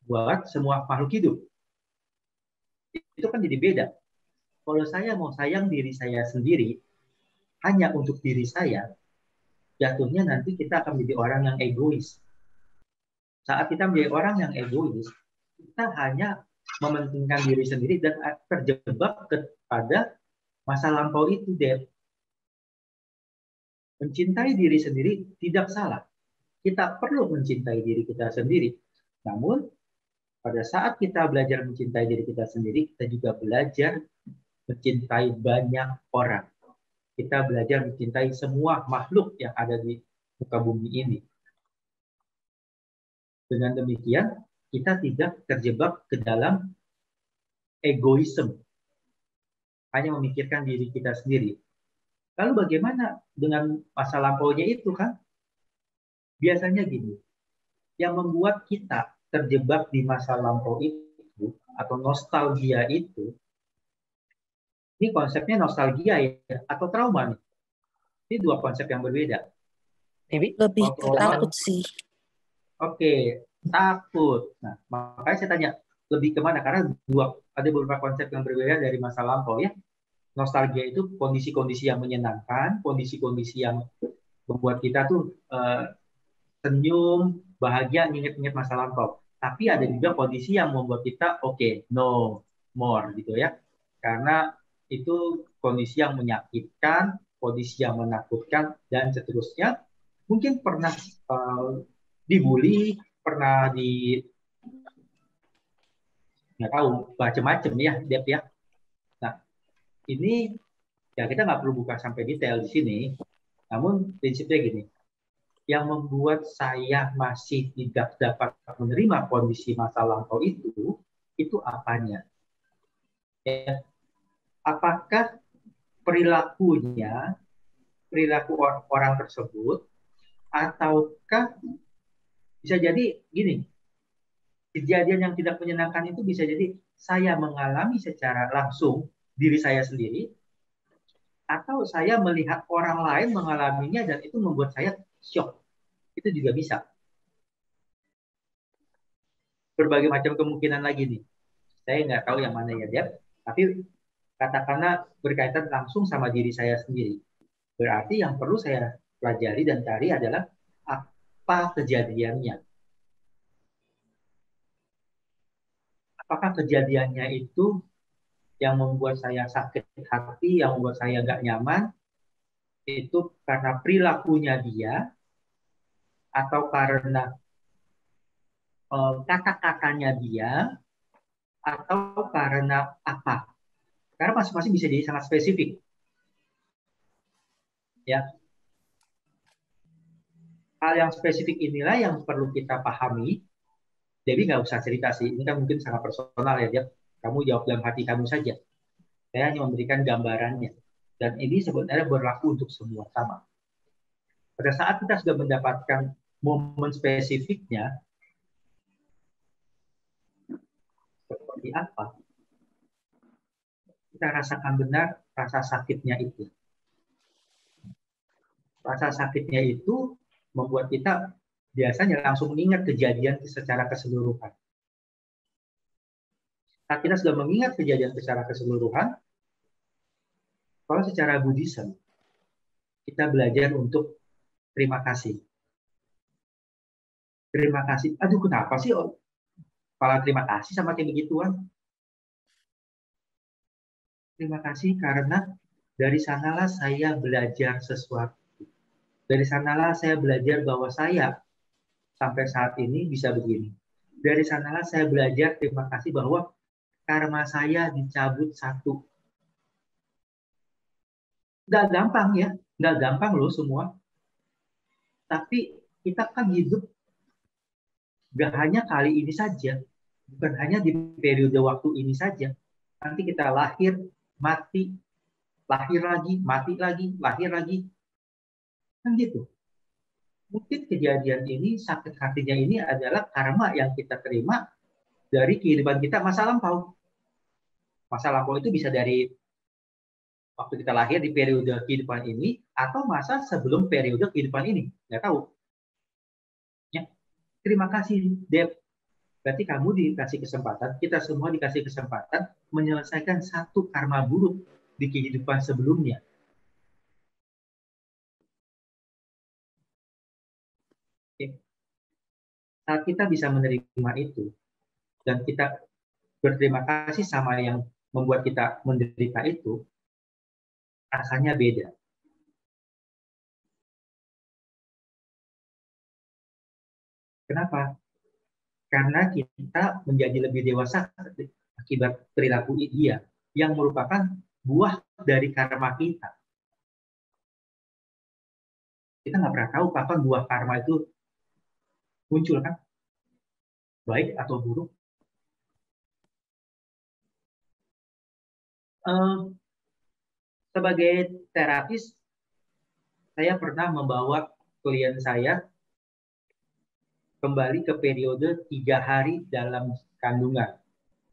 buat semua makhluk hidup? Itu kan jadi beda. Kalau saya mau sayang diri saya sendiri, hanya untuk diri saya, jatuhnya nanti kita akan menjadi orang yang egois. Saat kita menjadi orang yang egois, kita hanya mementingkan diri sendiri dan terjebak kepada masa lampau itu, Deb. Mencintai diri sendiri tidak salah. Kita perlu mencintai diri kita sendiri. Namun, pada saat kita belajar mencintai diri kita sendiri, kita juga belajar mencintai banyak orang. Kita belajar mencintai semua makhluk yang ada di muka bumi ini. Dengan demikian, kita tidak terjebak ke dalam egoisme. Hanya memikirkan diri kita sendiri. Lalu bagaimana dengan masa lampaunya itu kan? Biasanya gini, yang membuat kita terjebak di masa lampau itu, atau nostalgia itu, ini konsepnya nostalgia ya, atau trauma nih. Ini dua konsep yang berbeda. Lebih ke takut sih. Oke, takut. Nah, makanya saya tanya, lebih kemana? Karena ada beberapa konsep yang berbeda dari masa lampau ya. Nostalgia itu kondisi-kondisi yang menyenangkan, kondisi-kondisi yang membuat kita tuh senyum, bahagia, ingat-ingat masa lampau. Tapi ada juga kondisi yang membuat kita, oke, no more gitu ya. Karena itu kondisi yang menyakitkan, kondisi yang menakutkan, dan seterusnya. Mungkin pernah dibully, pernah nggak tahu, macam-macam ya, Dep ya. Nah, ini ya kita nggak perlu buka sampai detail di sini. Namun prinsipnya gini, yang membuat saya masih tidak dapat menerima kondisi masa lampau itu apanya? Ya, apakah perilakunya, perilaku orang tersebut, ataukah bisa jadi gini, kejadian yang tidak menyenangkan itu bisa jadi saya mengalami secara langsung diri saya sendiri, atau saya melihat orang lain mengalaminya dan itu membuat saya shock. Itu juga bisa. Berbagai macam kemungkinan lagi nih. Saya nggak tahu yang mana ya, Dep. Tapi katakanlah berkaitan langsung sama diri saya sendiri. Berarti yang perlu saya pelajari dan cari adalah apa kejadiannya. Apakah kejadiannya itu yang membuat saya sakit hati, yang membuat saya nggak nyaman, itu karena perilakunya dia, atau karena kata-katanya dia, atau karena apa? Karena masing-masing bisa jadi sangat spesifik. Ya, hal yang spesifik inilah yang perlu kita pahami. Jadi nggak usah cerita sih, ini kan mungkin sangat personal ya, dia. Kamu jawab dalam hati kamu saja. Saya hanya memberikan gambarannya. Dan ini sebenarnya berlaku untuk semua sama. Pada saat kita sudah mendapatkan momen spesifiknya, seperti apa, kita rasakan benar rasa sakitnya itu. Rasa sakitnya itu membuat kita biasanya langsung mengingat kejadian secara keseluruhan. Saat kita sudah mengingat kejadian secara keseluruhan, kalau secara Buddhism, kita belajar untuk terima kasih. Terima kasih. Aduh, kenapa sih kepala terima kasih sama kayak begituan? Terima kasih karena dari sanalah saya belajar sesuatu. Dari sanalah saya belajar bahwa saya sampai saat ini bisa begini. Dari sanalah saya belajar terima kasih bahwa karma saya dicabut satu. Nggak gampang ya, nggak gampang loh semua. Tapi kita kan hidup nggak hanya kali ini saja, bukan hanya di periode waktu ini saja. Nanti kita lahir, mati, lahir lagi, mati lagi, lahir lagi. Kan gitu. Mungkin kejadian ini, sakit hatinya ini adalah karma yang kita terima dari kehidupan kita masa lampau. Masa lampau itu bisa dari waktu kita lahir di periode kehidupan ini, atau masa sebelum periode kehidupan ini. Nggak tahu. Ya. Terima kasih, Deb. Berarti kamu dikasih kesempatan, kita semua dikasih kesempatan menyelesaikan satu karma buruk di kehidupan sebelumnya. Oke. Saat kita bisa menerima itu, dan kita berterima kasih sama yang membuat kita menderita itu, rasanya beda. Kenapa? Karena kita menjadi lebih dewasa akibat perilaku dia, yang merupakan buah dari karma kita. Kita nggak pernah tahu kapan buah karma itu muncul, kan? Baik atau buruk. Sebagai terapis, saya pernah membawa klien saya kembali ke periode 3 hari dalam kandungan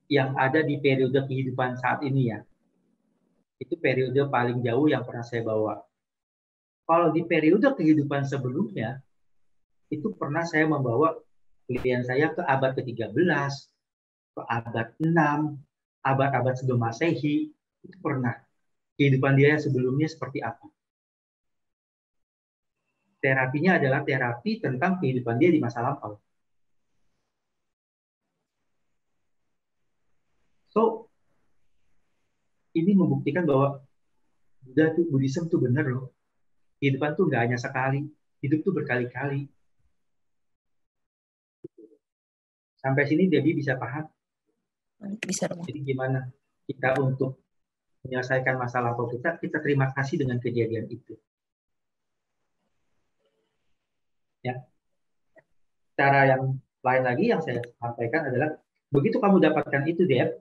yang ada di periode kehidupan saat ini ya. Itu periode paling jauh yang pernah saya bawa. Kalau di periode kehidupan sebelumnya, itu pernah saya membawa klien saya ke abad ke-13, ke abad 6, abad-abad sebelum Masehi, itu pernah. Kehidupan dia sebelumnya seperti apa. Terapinya adalah terapi tentang kehidupan dia di masa lampau. So, ini membuktikan bahwa Buddhism tuh bener loh. Kehidupan tuh nggak hanya sekali, hidup tuh berkali-kali. Sampai sini Debbie bisa paham? Bisa dong. Jadi gimana kita untuk menyelesaikan masalah kita terima kasih dengan kejadian itu. Ya. Cara yang lain lagi yang saya sampaikan adalah begitu kamu dapatkan itu, Deb,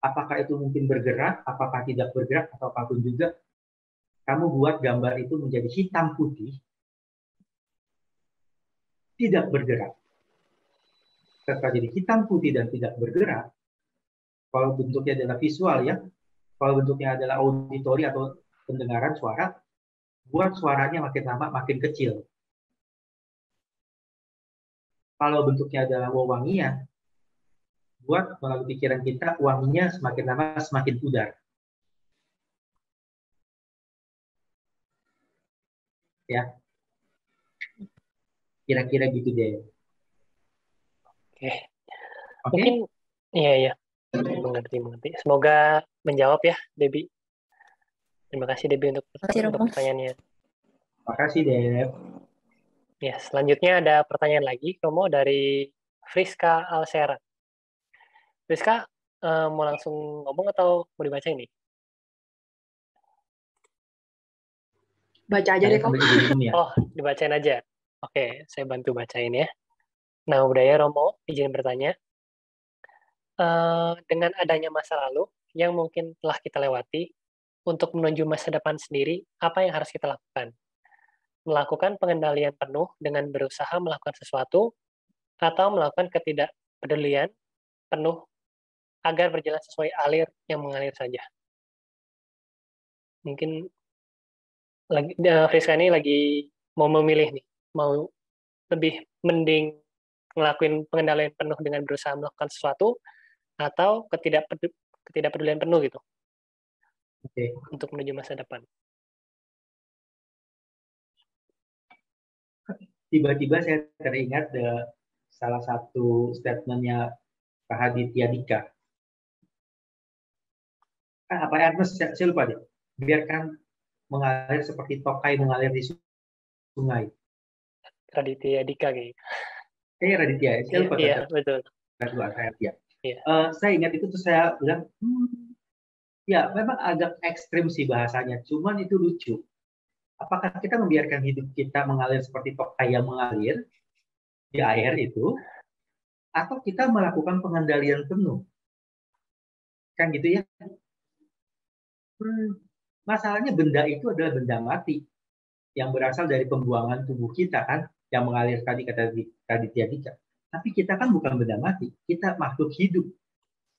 apakah itu mungkin bergerak, apakah tidak bergerak, atau apapun juga, kamu buat gambar itu menjadi hitam putih, tidak bergerak. Setelah jadi hitam putih dan tidak bergerak, kalau bentuknya adalah visual ya, kalau bentuknya adalah auditori atau pendengaran suara, buat suaranya makin lama makin kecil. Kalau bentuknya adalah wewangian, buat melalui pikiran kita wanginya semakin lama semakin pudar. Ya, kira-kira gitu deh. Oke. Oke? Mungkin iya. Mengerti. Semoga menjawab ya, Debbie. Terima kasih Debbie untuk pertanyaannya. Terima kasih, Deb. Ya, selanjutnya ada pertanyaan lagi, Romo, dari Friska Alsera. Friska, mau langsung ngomong atau mau dibaca ini? Baca aja deh, kok. Oh, dibacain aja. Oke, saya bantu bacain ya. Nah, budaya Romo, izin bertanya. Dengan adanya masa lalu yang mungkin telah kita lewati, untuk menuju masa depan sendiri, apa yang harus kita lakukan? Melakukan pengendalian penuh dengan berusaha melakukan sesuatu, atau melakukan ketidakpedulian penuh agar berjalan sesuai alir yang mengalir saja. Mungkin Friska ini lagi mau memilih nih, mau lebih mending ngelakuin pengendalian penuh dengan berusaha melakukan sesuatu, atau ketidakpedulian penuh gitu. Oke. Untuk menuju masa depan. Tiba-tiba saya teringat salah satu statementnya Pak Haditya Dika. Apa Ernest? Saya lupa deh. Biarkan mengalir seperti tokai mengalir di sungai. Raditya Dika kayaknya. Raditya, saya lupa. Iya, betul. Saya ingat itu terus saya bilang, ya memang agak ekstrim sih bahasanya, cuman itu lucu. Apakah kita membiarkan hidup kita mengalir seperti tokai yang mengalir di air itu, atau kita melakukan pengendalian penuh? Kan gitu ya. Masalahnya benda itu adalah benda mati yang berasal dari pembuangan tubuh kita kan, yang mengalir tadi kata Raditya Dika. Tapi kita kan bukan benda mati, kita makhluk hidup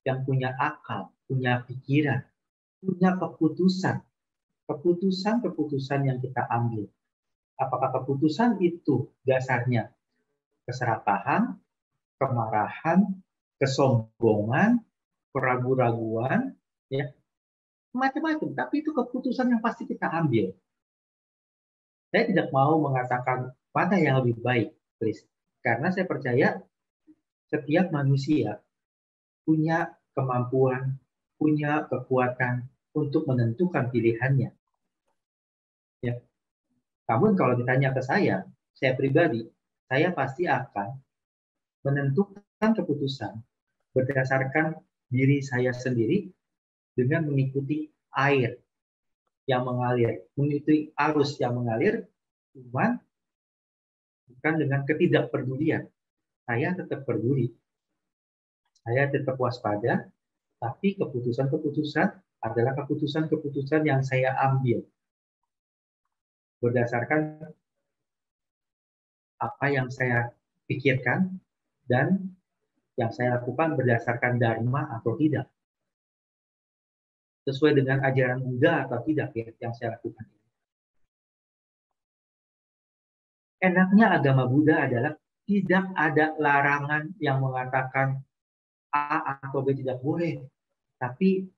yang punya akal, punya pikiran, punya keputusan. Keputusan yang kita ambil. Apakah keputusan itu dasarnya keserakahan, kemarahan, kesombongan, keraguan-raguan, ya, macam-macam. Tapi itu keputusan yang pasti kita ambil. Saya tidak mau mengatakan mana yang lebih baik, Chris. Karena saya percaya setiap manusia punya kemampuan, punya kekuatan untuk menentukan pilihannya. Ya. Namun kalau ditanya ke saya pribadi, saya pasti akan menentukan keputusan berdasarkan diri saya sendiri dengan mengikuti air yang mengalir, mengikuti arus yang mengalir, cuman bukan dengan ketidakpedulian. Saya tetap peduli, saya tetap waspada, tapi keputusan-keputusan adalah keputusan-keputusan yang saya ambil berdasarkan apa yang saya pikirkan dan yang saya lakukan berdasarkan dharma atau tidak. Sesuai dengan ajaran Buddha atau tidak ya, yang saya lakukan. Enaknya agama Buddha adalah tidak ada larangan yang mengatakan A atau B tidak boleh. Tapi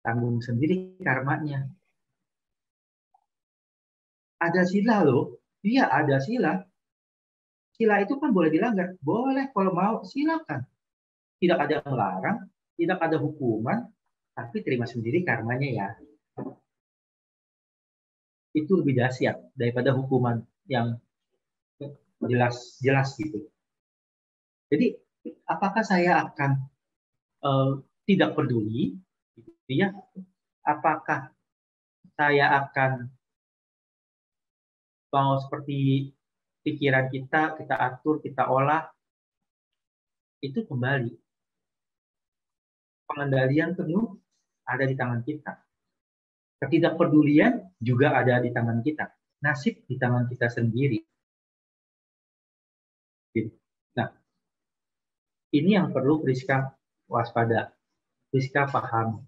tanggung sendiri karmanya. Ada sila loh. Iya, ada sila. Sila itu kan boleh dilanggar. Boleh kalau mau, silakan. Tidak ada yang melarang, tidak ada hukuman, Tapi terima sendiri karmanya ya. Itu lebih dahsyat daripada hukuman yang jelas gitu. Jadi apakah saya akan tidak peduli, gitu ya? Apakah saya akan mau seperti pikiran kita atur, kita olah, itu kembali. Pengendalian penuh ada di tangan kita. Ketidakpedulian juga ada di tangan kita. Nasib di tangan kita sendiri. Nah, ini yang perlu Priska waspada. Priska paham.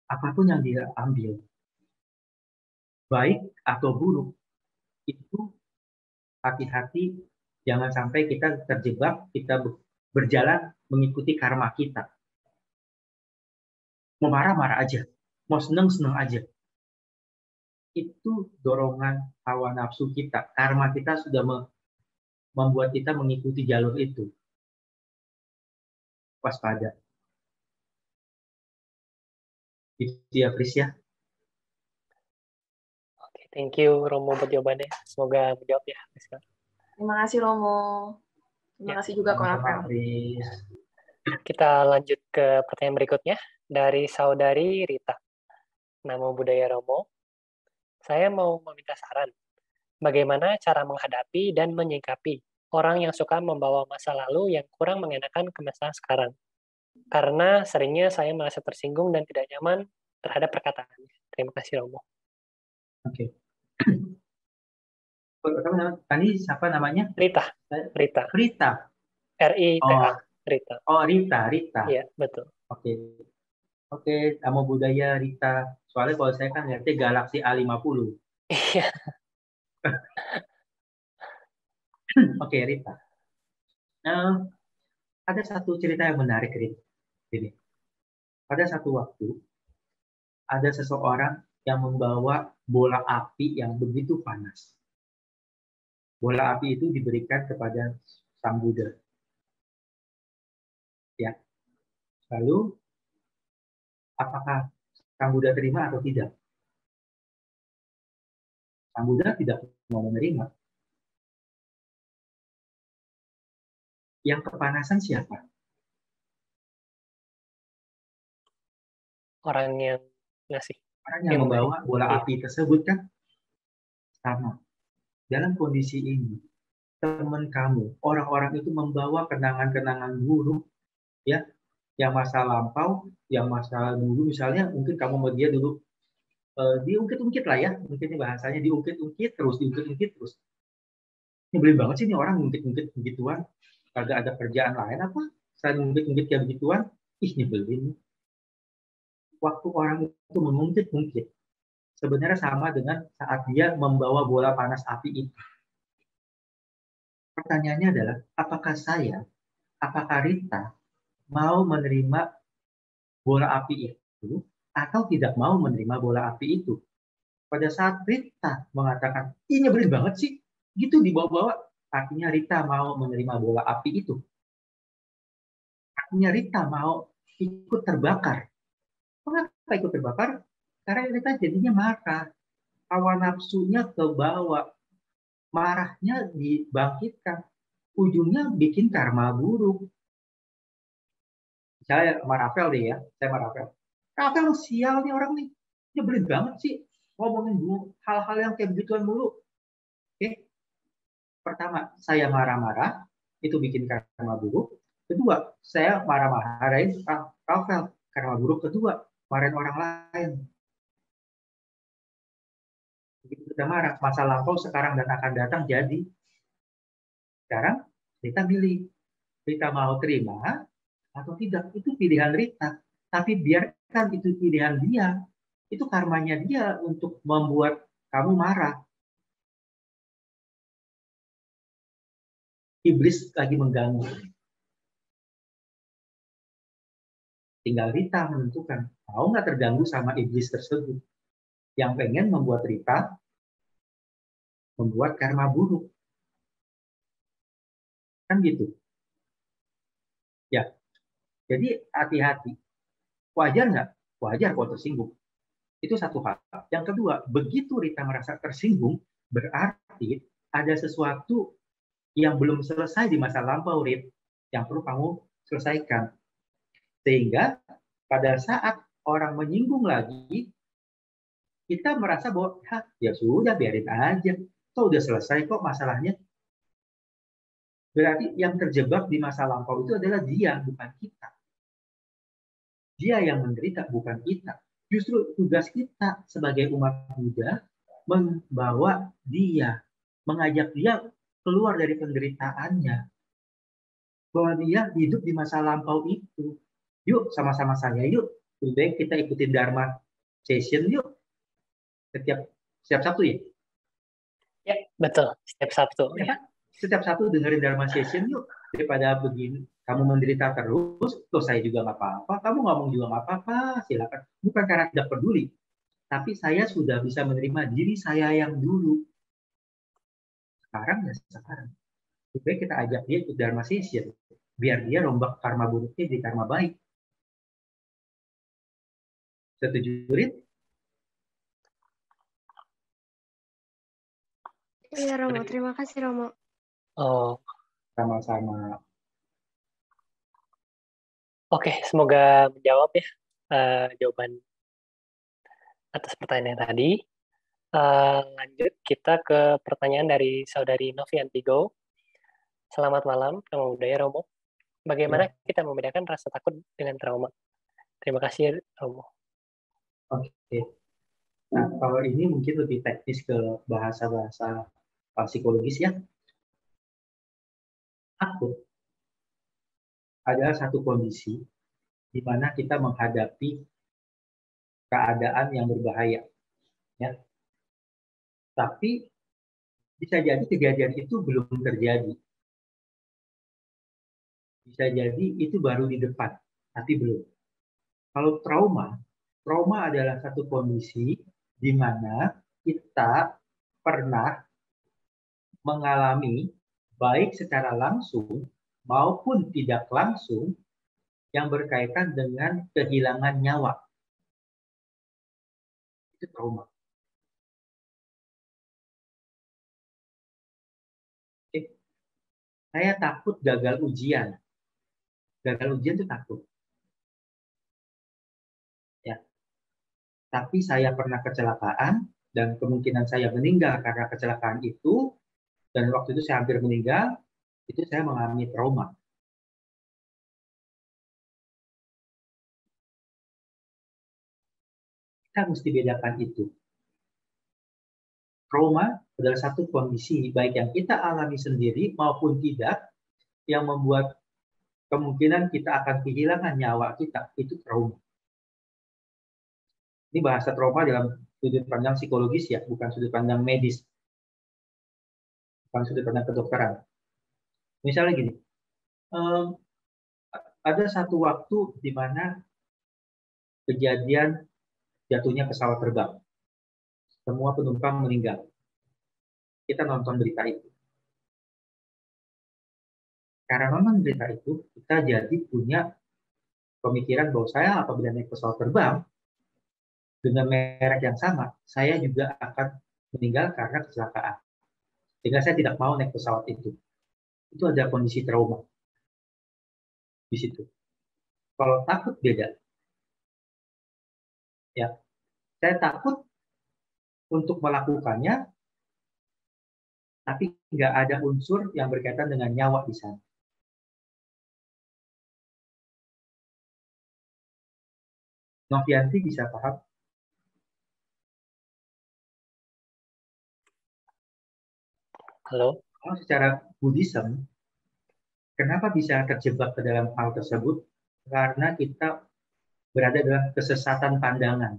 Apapun yang dia ambil, baik atau buruk, itu hati-hati jangan sampai kita terjebak, kita berjalan mengikuti karma kita. Mau marah-marah aja, mau seneng-seneng aja. Itu dorongan hawa nafsu kita. Karma kita sudah membuat kita mengikuti jalur itu. Waspada. Itu ya, Pris ya. Oke, thank you Romo buat jawabannya. Semoga menjawab ya. Terima kasih Romo. Terima kasih juga Kak Rafael. Kita lanjut ke pertanyaan berikutnya dari saudari Rita. Namo Buddhaya Romo. Saya mau meminta saran. Bagaimana cara menghadapi dan menyikapi orang yang suka membawa masa lalu yang kurang mengenakan ke masa sekarang? Karena seringnya saya merasa tersinggung dan tidak nyaman terhadap perkataannya. Terima kasih Romo. Oke. Tadi siapa namanya? Rita. Rita. Rita. R-I-T-A. Rita. Oh, Rita. Iya, betul. Oke. Oke, Namo Buddhaya Rita. Soalnya kalau saya kan ngerti Galaxy A50. Iya. Oke, Rita. Ada satu cerita yang menarik, Rita. Jadi, pada satu waktu, ada seseorang yang membawa bola api yang begitu panas. Bola api itu diberikan kepada Sang Buddha. Ya. Lalu, apakah Sang Buddha terima atau tidak? Sang Buddha tidak mau menerima. Yang kepanasan siapa? Orang yang ngasih. Orang yang membawa bola api tersebut kan sama. Dalam kondisi ini, teman kamu, orang-orang itu membawa kenangan-kenangan buruk, ya, yang masa lampau, yang masa dulu, misalnya mungkin kamu sama dia dulu diungkit-ungkit lah ya, mungkin bahasanya diungkit-ungkit terus. Nyebelin banget sih ini orang ngungkit-ungkit begituan, kagak ada kerjaan lain apa? Saya ngungkit-ungkit kayak begituan, nyebelin. Waktu orang itu mengungkit-ungkit, sebenarnya sama dengan saat dia membawa bola panas api itu. Pertanyaannya adalah, apakah Rita mau menerima bola api itu atau tidak mau menerima bola api itu? Pada saat Rita mengatakan, ih nyebelin banget sih, gitu dibawa-bawa, artinya Rita mau menerima bola api itu. Artinya Rita mau ikut terbakar. Mengapa ikut terbakar? Karena Rita jadinya marah. Hawa nafsunya kebawa. Marahnya dibangkitkan. Ujungnya bikin karma buruk. Saya sama Rafael deh ya. Saya sama Rafael. Rafael sial nih orang nih. Nyebelin banget sih. Ngomongin hal-hal yang kayak begituan mulu. Oke. Pertama, saya marah-marah. Itu bikin karma buruk. Kedua, saya marah-marahin Rafael. Karma buruk kedua, marahin orang lain. Begitu kita marah, masa lampau sekarang dan akan datang jadi. Sekarang Rita milih. Rita mau terima atau tidak. Itu pilihan Rita. Tapi biarkan itu pilihan dia. Itu karmanya dia untuk membuat kamu marah. Iblis lagi mengganggu. Tinggal Rita menentukan. Mau nggak terganggu sama iblis tersebut. Yang pengen membuat Rita membuat karma buruk. Kan gitu. Ya. Jadi hati-hati. Wajar nggak wajar kalau tersinggung. Itu satu hal. Yang kedua, begitu Rita merasa tersinggung, berarti ada sesuatu yang belum selesai di masa lampau, Rit, yang perlu kamu selesaikan. Sehingga pada saat orang menyinggung lagi, kita merasa bahwa, ya sudah, biarin aja. Kok udah selesai kok masalahnya. Berarti yang terjebak di masa lampau itu adalah dia, bukan kita. Dia yang menderita, bukan kita. Justru tugas kita sebagai umat Buddha membawa dia, mengajak dia keluar dari penderitaannya. Bahwa dia hidup di masa lampau itu. Yuk, sama-sama saya, yuk. Lebih baik kita ikutin Dharma session yuk. Setiap Sabtu ya? Ya, betul. Setiap Sabtu. Ya. Setiap Sabtu dengerin Dharma session yuk. Daripada begini, kamu menderita terus, tuh saya juga nggak apa-apa, kamu ngomong juga nggak apa-apa, silakan. Bukan karena tidak peduli, tapi saya sudah bisa menerima diri saya yang dulu. Sekarang ya sekarang. Jadi kita ajak dia ke Dharma session, biar dia rombak karma buruknya jadi karma baik. Setuju, Rit? Iya, Romo. Terima kasih, Romo. Oh, Sama-sama. oke. Semoga menjawab ya jawaban atas pertanyaan tadi. Lanjut kita ke pertanyaan dari saudari Noviantigo. Selamat malam, Namo Buddhaya, Romo. Bagaimana kita membedakan rasa takut dengan trauma? Terima kasih, Romo. Oke. Nah, kalau ini mungkin lebih teknis ke bahasa-bahasa psikologis ya. Takut adalah satu kondisi di mana kita menghadapi keadaan yang berbahaya. Ya. Tapi bisa jadi kejadian itu belum terjadi. Bisa jadi itu baru di depan, tapi belum. Kalau trauma adalah satu kondisi di mana kita pernah mengalami baik secara langsung maupun tidak langsung yang berkaitan dengan kehilangan nyawa. Itu trauma. Saya takut gagal ujian. Gagal ujian itu takut. Ya. Tapi saya pernah kecelakaan dan kemungkinan saya meninggal karena kecelakaan itu, dan waktu itu saya hampir meninggal, itu saya mengalami trauma. Kita mesti bedakan itu. Trauma adalah satu kondisi baik yang kita alami sendiri maupun tidak yang membuat kemungkinan kita akan kehilangan nyawa kita. Itu trauma. Ini bahasa trauma dalam sudut pandang psikologis ya, bukan sudut pandang medis. Bukan sudut pandang kedokteran. Misalnya gini, ada satu waktu di mana kejadian jatuhnya pesawat terbang. Semua penumpang meninggal. Kita nonton berita itu. Karena nonton berita itu, kita jadi punya pemikiran bahwa saya apabila naik pesawat terbang, dengan merek yang sama, saya juga akan meninggal karena kecelakaan. Sehingga saya tidak mau naik pesawat itu. Itu ada kondisi trauma di situ. Kalau takut beda. Ya, saya takut untuk melakukannya, tapi nggak ada unsur yang berkaitan dengan nyawa di sana. Novianti bisa paham? Halo? Kalau secara Buddhism, kenapa bisa terjebak ke dalam hal tersebut? Karena kita berada dalam kesesatan pandangan.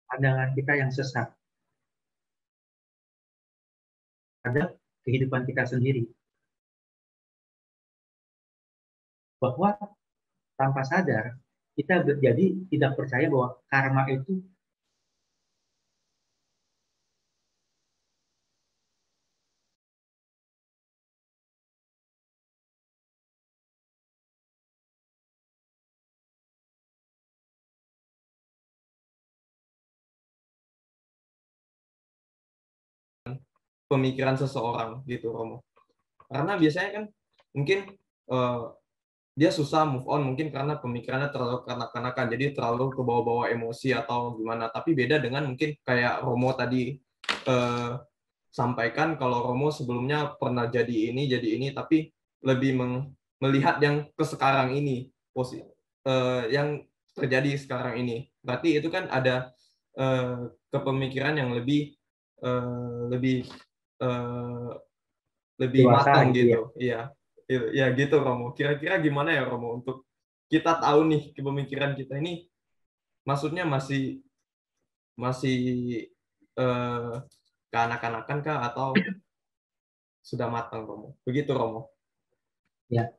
Pandangan kita yang sesat. Ada kehidupan kita sendiri. Bahwa tanpa sadar, kita jadi tidak percaya bahwa karma itu pemikiran seseorang gitu, Romo. Karena biasanya kan mungkin dia susah move on mungkin karena pemikirannya terlalu kanak-kanakan, jadi terlalu ke bawah-bawah emosi atau gimana. Tapi beda dengan mungkin kayak Romo tadi sampaikan, kalau Romo sebelumnya pernah jadi ini, tapi lebih melihat yang ke sekarang ini, yang terjadi sekarang ini. Berarti itu kan ada kepemikiran yang lebih matang gitu. Iya. Ya gitu, Romo. Kira-kira gimana ya, Romo, untuk kita tahu nih kepemikiran kita ini maksudnya masih keanak-anakan kah atau sudah matang, Romo? Begitu, Romo. Ya.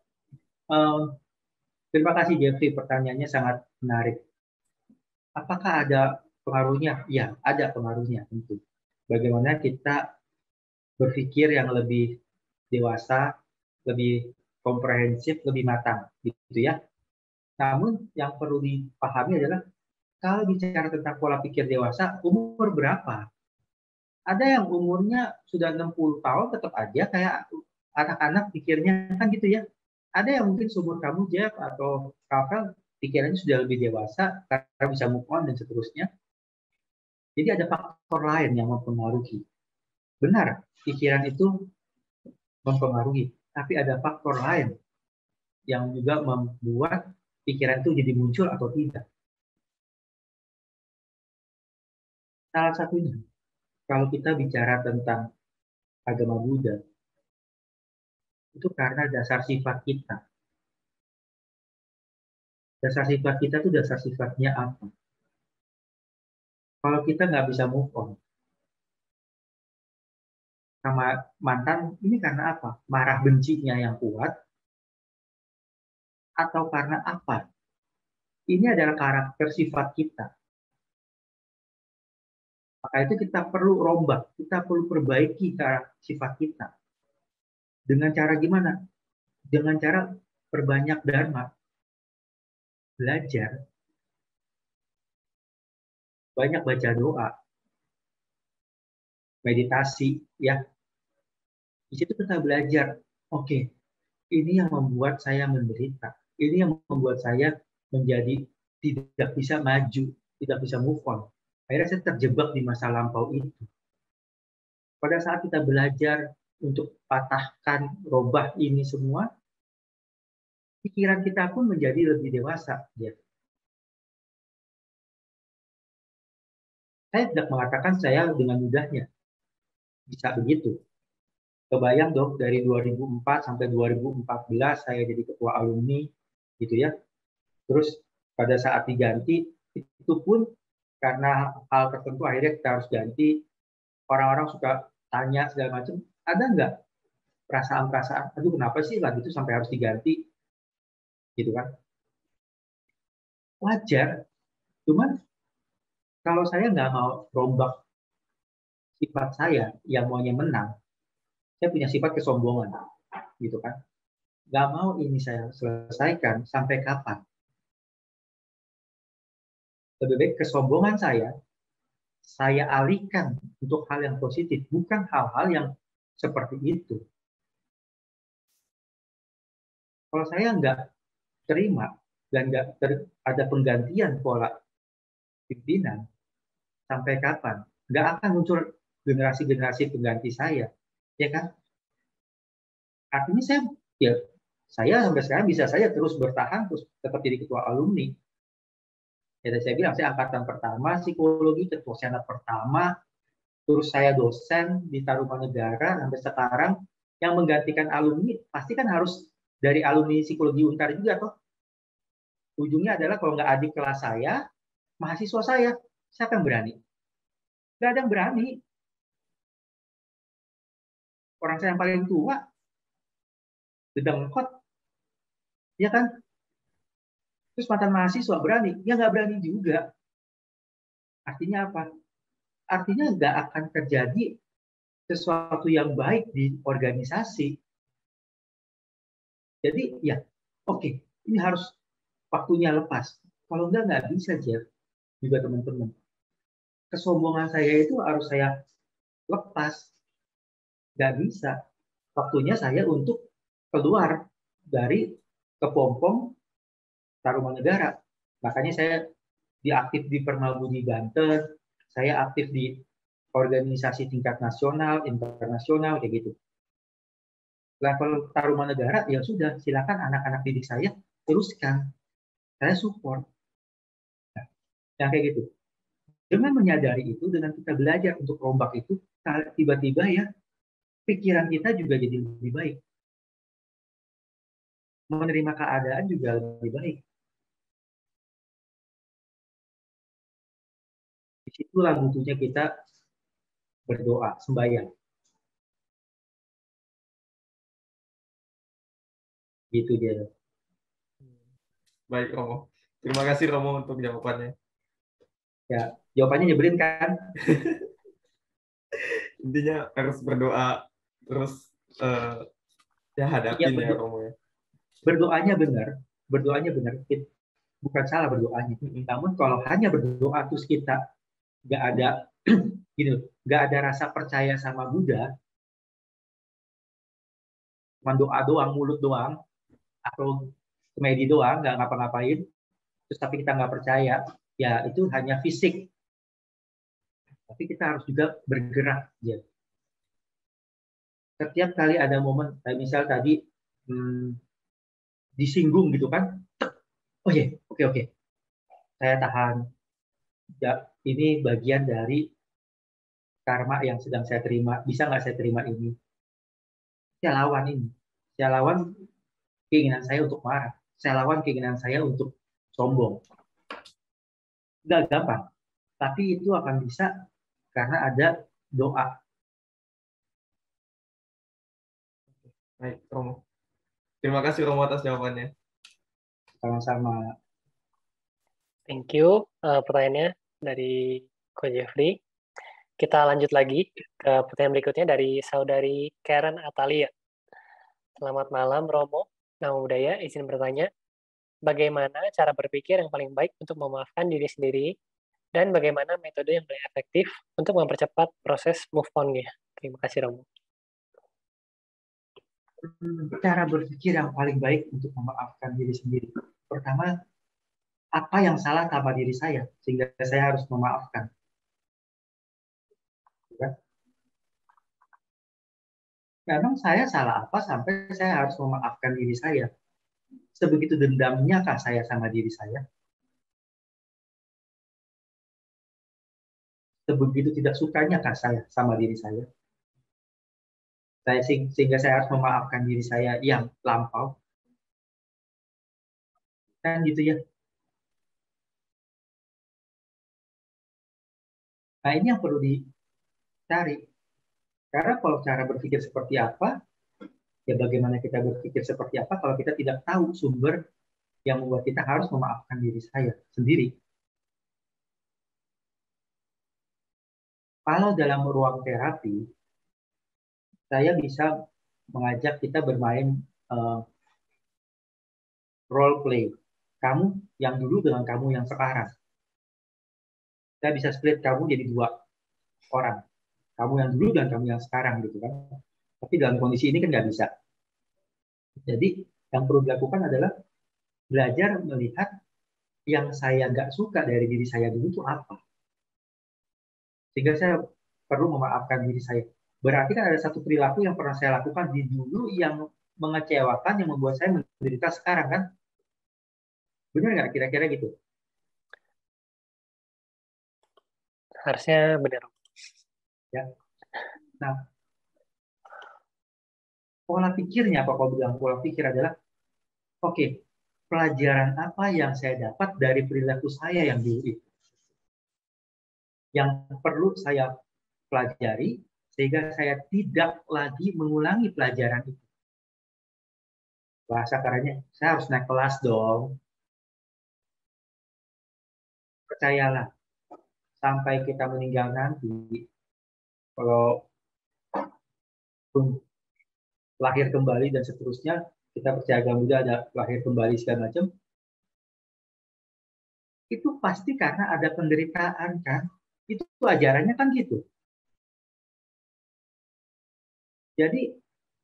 Terima kasih, Jeffrey. Pertanyaannya sangat menarik. Apakah ada pengaruhnya? Ya, ada pengaruhnya tentu. Bagaimana kita berpikir yang lebih dewasa, lebih komprehensif, lebih matang, gitu ya. Namun yang perlu dipahami adalah kalau bicara tentang pola pikir dewasa, umur berapa? Ada yang umurnya sudah 60 tahun tetap aja kayak anak-anak pikirnya, kan gitu ya. Ada yang mungkin seumur kamu, Jeff, atau Rafael, pikirannya sudah lebih dewasa karena bisa move on dan seterusnya. Jadi ada faktor lain yang mempengaruhi. Benar, pikiran itu mempengaruhi, tapi ada faktor lain yang juga membuat pikiran itu jadi muncul atau tidak. Salah satunya, kalau kita bicara tentang agama Buddha, itu karena dasar sifat kita. Dasar sifat kita itu dasar sifatnya apa? Kalau kita nggak bisa move on sama mantan, ini karena apa? Marah bencinya yang kuat, atau karena apa? Ini adalah karakter sifat kita. Maka itu kita perlu rombak, kita perlu perbaiki sifat kita. Dengan cara gimana? Dengan cara perbanyak dharma. Belajar. Banyak baca doa. Meditasi, ya. Di situ kita belajar, oke, ini yang membuat saya menderita. Ini yang membuat saya menjadi tidak bisa maju, tidak bisa move on. Akhirnya saya terjebak di masa lampau itu. Pada saat kita belajar untuk patahkan, robah ini semua, pikiran kita pun menjadi lebih dewasa. Ya. Saya tidak mengatakan saya dengan mudahnya bisa begitu. Kebayang dong, dari 2004 sampai 2014 saya jadi ketua alumni, gitu ya. Terus pada saat diganti, itu pun karena hal tertentu akhirnya kita harus ganti. Orang-orang suka tanya segala macam, ada nggak perasaan-perasaan, aduh kenapa sih lagu itu sampai harus diganti, gitu kan? Wajar, cuman kalau saya nggak mau rombak sifat saya yang maunya menang, saya punya sifat kesombongan, gitu kan? Nggak mau ini saya selesaikan sampai kapan? Lebih baik kesombongan saya alihkan untuk hal yang positif, bukan hal-hal yang seperti itu. Kalau saya nggak terima dan nggak ada penggantian pola pimpinan, sampai kapan? Nggak akan muncul generasi-generasi pengganti saya, ya kan? Artinya saya sampai sekarang bisa saja terus bertahan, terus tetap jadi ketua alumni. Ya, saya bilang saya angkatan pertama psikologi, ketua senat pertama, terus saya dosen di Tarumanegara sampai sekarang. Yang menggantikan alumni pasti kan harus dari alumni psikologi Untar juga toh. Ujungnya adalah kalau nggak adik kelas saya, mahasiswa saya, siapa yang berani? Nggak ada yang berani. Orang saya yang paling tua, dedengkot, ya kan? Terus mantan mahasiswa berani? Ya nggak berani juga. Artinya apa? Artinya nggak akan terjadi sesuatu yang baik di organisasi. Jadi ya, oke, ini harus waktunya lepas. Kalau nggak bisa, Jeff. Juga teman-teman. Kesombongan saya itu harus saya lepas. Nggak bisa. Waktunya saya untuk keluar dari kepompong Tarumanegara. Makanya saya diaktif di Permabudi Banten, saya aktif di organisasi tingkat nasional, internasional, kayak gitu. Level Tarumanegara, ya sudah, silakan anak-anak didik saya teruskan. Saya support. Nah, yang kayak gitu. Dengan menyadari itu, dengan kita belajar untuk rombak itu, tiba-tiba ya, pikiran kita juga jadi lebih baik. Menerima keadaan juga lebih baik. Disitulah butuhnya kita berdoa, sembahyang. Gitu dia. Baik, Romo. Terima kasih, Romo, untuk jawabannya. Ya, jawabannya nyebelin kan? Intinya harus berdoa terus ya hadapin ya, Romo ya. Berdoanya benar, bukan salah berdoanya. Namun kalau hanya berdoa terus kita nggak ada gitu, nggak ada rasa percaya sama Buddha, cuma doa doang, mulut doang, atau komedi doang, nggak ngapa-ngapain, terus tapi kita nggak percaya, ya itu hanya fisik. Tapi kita harus juga bergerak. Ya. Setiap kali ada momen, kayak misal tadi disinggung gitu kan, oh ya, oke, saya tahan. Ya, ini bagian dari karma yang sedang saya terima. Bisa nggak saya terima ini? Saya lawan ini. Saya lawan keinginan saya untuk marah. Saya lawan keinginan saya untuk sombong. Nggak gampang. Tapi itu akan bisa karena ada doa. Baik, Romo. Terima kasih, Romo, atas jawabannya. Sama-sama. Thank you. Pertanyaannya dari Ko Jeffrey. Kita lanjut lagi ke pertanyaan berikutnya dari saudari Karen Atalia. Selamat malam, Romo. Nama budaya, izin bertanya, bagaimana cara berpikir yang paling baik untuk memaafkan diri sendiri dan bagaimana metode yang paling efektif untuk mempercepat proses move on-nya? Terima kasih, Romo. Cara berpikir yang paling baik untuk memaafkan diri sendiri. Pertama, apa yang salah sama diri saya sehingga saya harus memaafkan? Memang saya salah apa sampai saya harus memaafkan diri saya? Sebegitu dendamnya kah saya sama diri saya? Sebegitu tidak sukanya kah saya sama diri saya? Sehingga saya harus memaafkan diri saya yang lampau. Kan gitu ya. Nah ini yang perlu dicari. Karena kalau cara berpikir seperti apa, ya bagaimana kita berpikir seperti apa kalau kita tidak tahu sumber yang membuat kita harus memaafkan diri saya sendiri. Kalau dalam ruang terapi, saya bisa mengajak kita bermain role play. Kamu yang dulu dengan kamu yang sekarang. Saya bisa split kamu jadi 2 orang. Kamu yang dulu dan kamu yang sekarang gitu kan. Tapi dalam kondisi ini kan nggak bisa. Jadi yang perlu dilakukan adalah belajar melihat yang saya nggak suka dari diri saya dulu itu apa. Sehingga saya perlu memaafkan diri saya. Berarti kan ada satu perilaku yang pernah saya lakukan di dulu yang mengecewakan, yang membuat saya menderita sekarang kan. Benar nggak kira-kira gitu? Harusnya benar. Ya. Nah, pola pikirnya, apa kau bilang pola pikir adalah, oke, pelajaran apa yang saya dapat dari perilaku saya yang dulu itu? Yang perlu saya pelajari, sehingga saya tidak lagi mengulangi pelajaran itu. Bahasa caranya, saya harus naik kelas dong. Percayalah, sampai kita meninggal nanti, kalau lahir kembali dan seterusnya, kita percaya agama Buddha ada lahir kembali segala macam, itu pasti karena ada penderitaan kan? Itu ajarannya kan gitu. Jadi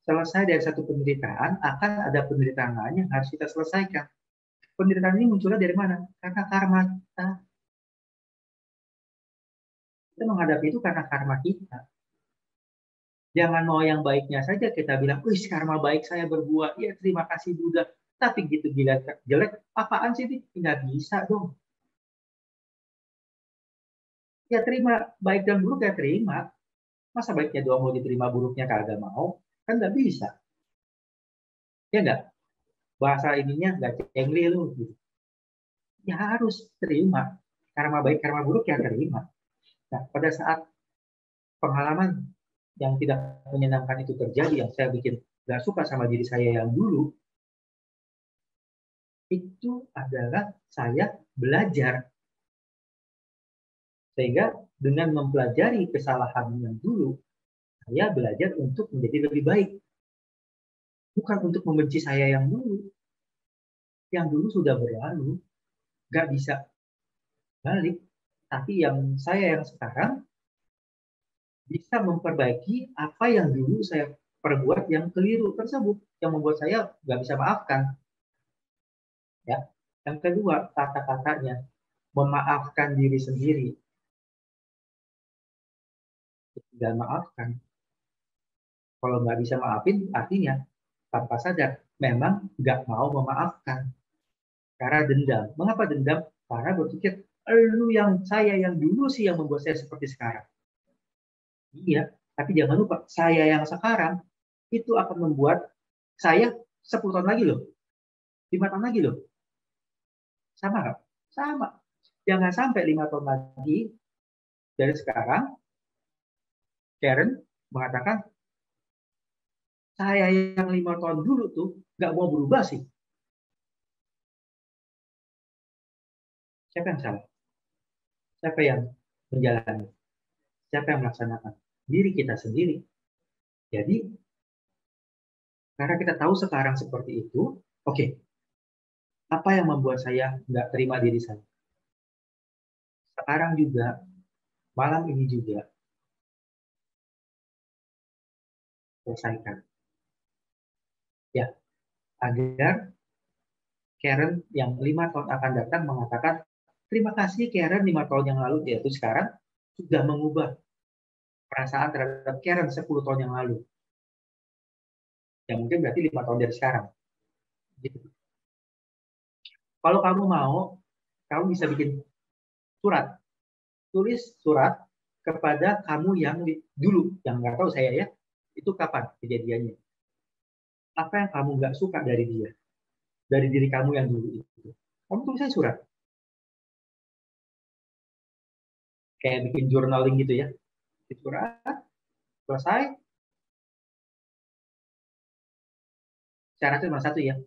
selesai dari satu penderitaan, akan ada penderitaan lain yang harus kita selesaikan. Penderitaan ini munculnya dari mana? Karena karma kita. Kita menghadapi itu karena karma kita. Jangan mau yang baiknya saja kita bilang, wih karma baik saya berbuat, ya terima kasih Buddha. Tapi gitu dilihat jelek, apaan sih ini? Nggak bisa dong. Ya terima, baik dan buruk ya terima. Masa baiknya doang mau diterima, buruknya kagak mau? Kan nggak bisa. Ya nggak? Bahasa ininya nggak cengli lu. Gitu. Ya harus terima. Karma baik, karma buruk ya terima. Nah, pada saat pengalaman yang tidak menyenangkan itu terjadi, yang saya bikin nggak suka sama diri saya yang dulu, itu adalah saya belajar. Sehingga dengan mempelajari kesalahan yang dulu, saya belajar untuk menjadi lebih baik. Bukan untuk membenci saya yang dulu. Yang dulu sudah berlalu, nggak bisa balik. Tapi yang saya yang sekarang bisa memperbaiki apa yang dulu saya perbuat yang keliru tersebut, yang membuat saya nggak bisa maafkan. Ya. Yang kedua, kata-katanya, memaafkan diri sendiri. Dan maafkan. Kalau nggak bisa maafin, artinya tanpa sadar, memang nggak mau memaafkan. Karena dendam. Mengapa dendam? Karena berpikir, lu yang saya yang dulu sih yang membuat saya seperti sekarang. Iya, tapi jangan lupa, saya yang sekarang itu akan membuat saya 10 tahun lagi loh. 5 tahun lagi loh. Sama nggak? Sama. Jangan sampai 5 tahun lagi dari sekarang, Karen mengatakan, saya yang 5 tahun dulu tuh nggak mau berubah sih. Siapa yang salah? Siapa yang menjalani? Siapa yang melaksanakan? Diri kita sendiri. Jadi, karena kita tahu sekarang seperti itu, oke, apa yang membuat saya nggak terima diri saya? Sekarang juga, malam ini juga, selesaikan. Ya, agar Karen yang 5 tahun akan datang mengatakan, terima kasih Karen 5 tahun yang lalu, yaitu sekarang sudah mengubah perasaan terhadap Karen 10 tahun yang lalu. Yang mungkin berarti 5 tahun dari sekarang. Gitu. Kalau kamu mau, kamu bisa bikin surat. Tulis surat kepada kamu yang dulu, yang nggak tahu saya ya, itu kapan kejadiannya. Apa yang kamu nggak suka dari dia, dari diri kamu yang dulu itu. Kamu tulis surat. Kayak bikin journaling gitu ya. Bikin surat, selesai. Syaratnya cuma satu ya.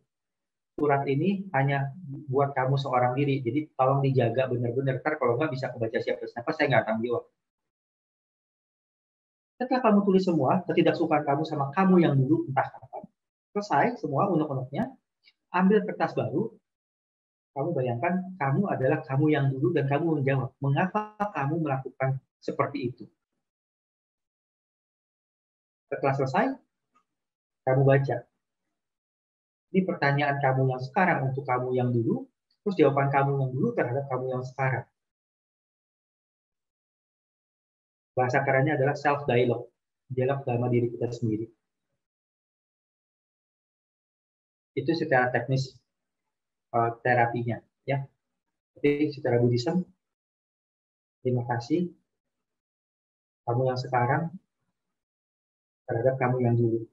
Surat ini hanya buat kamu seorang diri. Jadi tolong dijaga benar-benar. Ntar kalau nggak bisa kebaca siapa-siapa, saya nggak akan jawab. Setelah kamu tulis semua, ketidaksukaan kamu sama kamu yang dulu, entah kapan, selesai semua unek-uneknya, ambil kertas baru, kamu bayangkan kamu adalah kamu yang dulu dan kamu menjawab, mengapa kamu melakukan seperti itu. Setelah selesai, kamu baca. Ini pertanyaan kamu yang sekarang untuk kamu yang dulu, terus jawaban kamu yang dulu terhadap kamu yang sekarang. Bahasa kerennya adalah self-dialogue, dialog dalam diri kita sendiri. Itu secara teknis terapinya. Ya. Jadi secara Buddhism, terima kasih kamu yang sekarang terhadap kamu yang dulu.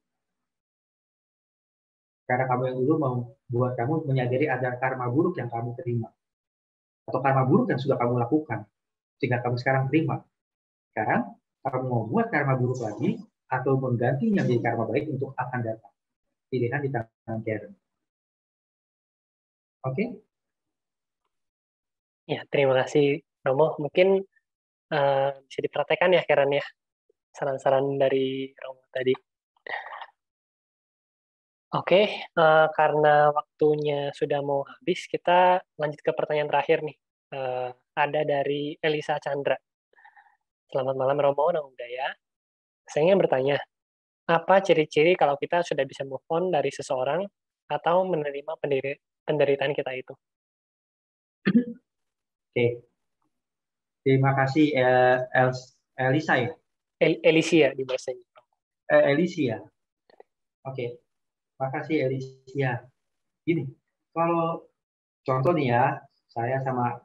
Karena kamu yang dulu mau buat kamu menyadari ada karma buruk yang kamu terima. Atau karma buruk yang sudah kamu lakukan. Sehingga kamu sekarang terima. Sekarang, kamu mau buat karma buruk lagi, atau menggantinya menjadi karma baik untuk akan datang. Pilihan di tangan Karen. Oke? Ya, terima kasih Romo. Mungkin bisa dipraktekkan ya Karen ya, saran-saran dari Romo tadi. Oke, karena waktunya sudah mau habis, kita lanjut ke pertanyaan terakhir nih. Ada dari Elisa Chandra. Selamat malam Romo, Namo Buddhaya. Saya ingin bertanya, apa ciri-ciri kalau kita sudah bisa move on dari seseorang atau menerima penderitaan kita itu? Oke, terima kasih Elisa ya. Alicia di bahasanya. Alicia. Oke, makasih Alicia. Gini, kalau contoh nih ya, saya sama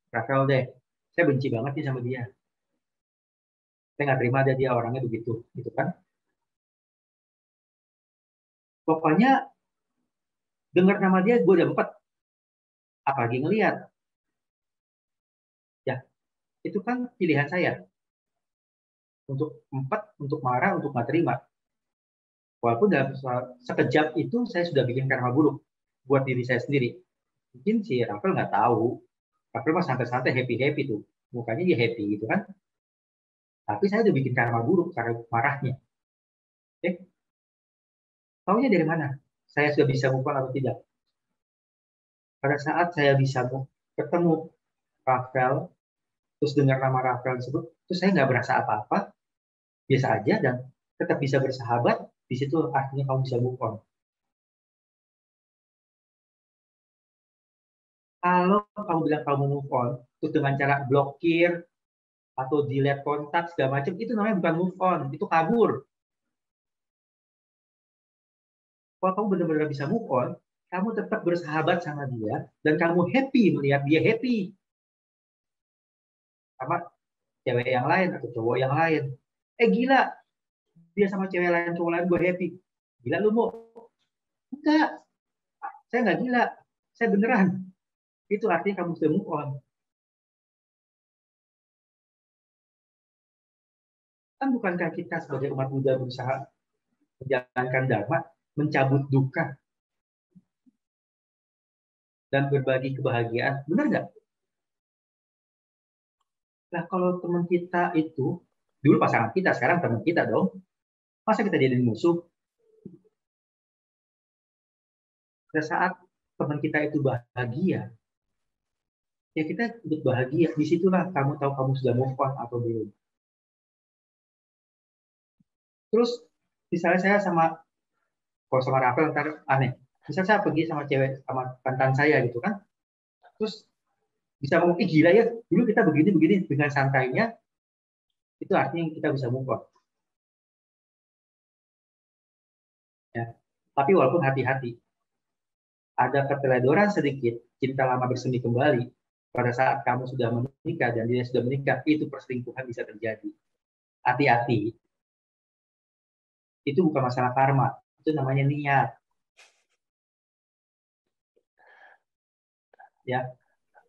Rafael deh, saya benci banget nih sama dia. Saya nggak terima dia orangnya begitu, gitu kan? Pokoknya dengar nama dia, gue udah empat. Apalagi ngelihat. Ya, itu kan pilihan saya. Untuk empat, untuk marah, untuk nggak terima. Walaupun dalam sekejap itu saya sudah bikin karma buruk buat diri saya sendiri. Mungkin si Rafael nggak tahu. Rafael mah santai-santai, happy-happy tuh. Mukanya dia happy gitu kan. Tapi saya udah bikin karma buruk karena marahnya. Oke? Taunya dari mana? Saya sudah bisa move on atau tidak? Pada saat saya bisa ketemu Rafael, terus dengar nama Rafael tersebut, terus saya nggak berasa apa-apa, biasa aja, dan tetap bisa bersahabat, di situ artinya kamu bisa move on. Kalau kamu bilang kamu move on, terus dengan cara blokir, atau delete kontak, segala macam, itu namanya bukan move on, itu kabur. Kalau kamu benar-benar bisa move on, kamu tetap bersahabat sama dia, dan kamu happy melihat dia happy sama cewek yang lain atau cowok yang lain. Gila, dia sama cewek lain, cowok lain, gue happy. Gila lu mau? Enggak, saya nggak gila, saya beneran. Itu artinya kamu sudah move on. Kan bukankah kita sebagai umat Buddha berusaha menjalankan dharma, mencabut duka, dan berbagi kebahagiaan? Benar nggak? Nah, kalau teman kita itu, dulu pasangan kita, sekarang teman kita dong. Masa kita jadiin musuh? Pada saat teman kita itu bahagia, ya kita ikut bahagia. Disitulah kamu tahu kamu sudah move on atau belum. Terus, misalnya saya kalau sama Rafael ntar aneh. Misalnya saya pergi sama cewek, sama mantan saya gitu kan. Terus bisa ngomong, gila ya, dulu kita begini-begini dengan santainya, itu artinya kita bisa move on. Ya. Tapi walaupun hati-hati, ada keteledoran sedikit, cinta lama bersemi kembali, pada saat kamu sudah menikah dan dia sudah menikah, itu perselingkuhan bisa terjadi. Hati-hati. Itu bukan masalah karma, itu namanya niat. Ya.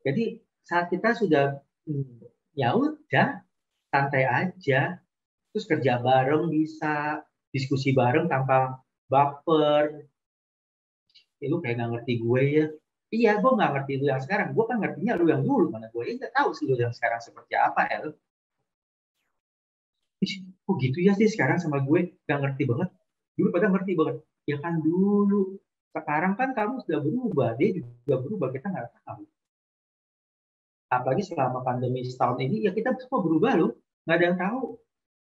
Jadi saat kita sudah ya udah santai aja, terus kerja bareng bisa, diskusi bareng tanpa baper. Lu kayak nggak ngerti gue ya. Iya, gue nggak ngerti lu yang sekarang. Gue kan ngertinya lu yang dulu. Mana gue nggak tahu sih lu yang sekarang seperti apa ya. Lu. Kok gitu ya sih sekarang sama gue? Nggak ngerti banget. Dulu pada ngerti banget. Ya kan dulu. Sekarang kan kamu sudah berubah. Dia juga berubah. Kita nggak tahu. Apalagi selama pandemi setahun ini, ya kita semua berubah loh. Nggak ada yang tahu.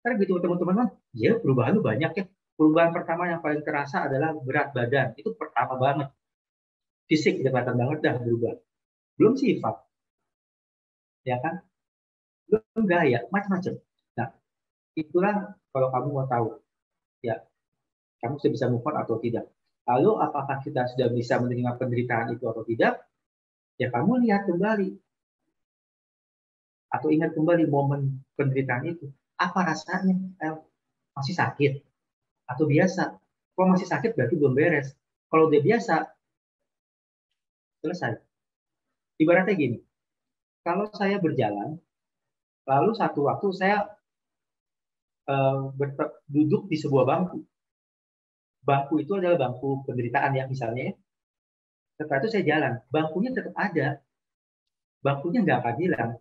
Karena gitu teman-teman, ya perubahan lu banyak ya. Perubahan pertama yang paling terasa adalah berat badan. Itu pertama banget. Fisik kelihatan banget dah berubah. Belum sifat. Ya kan? Belum gaya, macam-macam. Nah, itulah kalau kamu mau tahu. Ya, kamu sudah bisa move on atau tidak. Lalu apakah kita sudah bisa menerima penderitaan itu atau tidak? Ya kamu lihat kembali. Atau ingat kembali momen penderitaan itu. Apa rasanya? Masih sakit? Atau biasa? Kalau masih sakit berarti belum beres. Kalau udah biasa, selesai. Ibaratnya gini, kalau saya berjalan, lalu satu waktu saya duduk di sebuah bangku. Bangku itu adalah bangku penderitaan ya misalnya. Setelah itu saya jalan, bangkunya tetap ada. Bangkunya nggak akan hilang.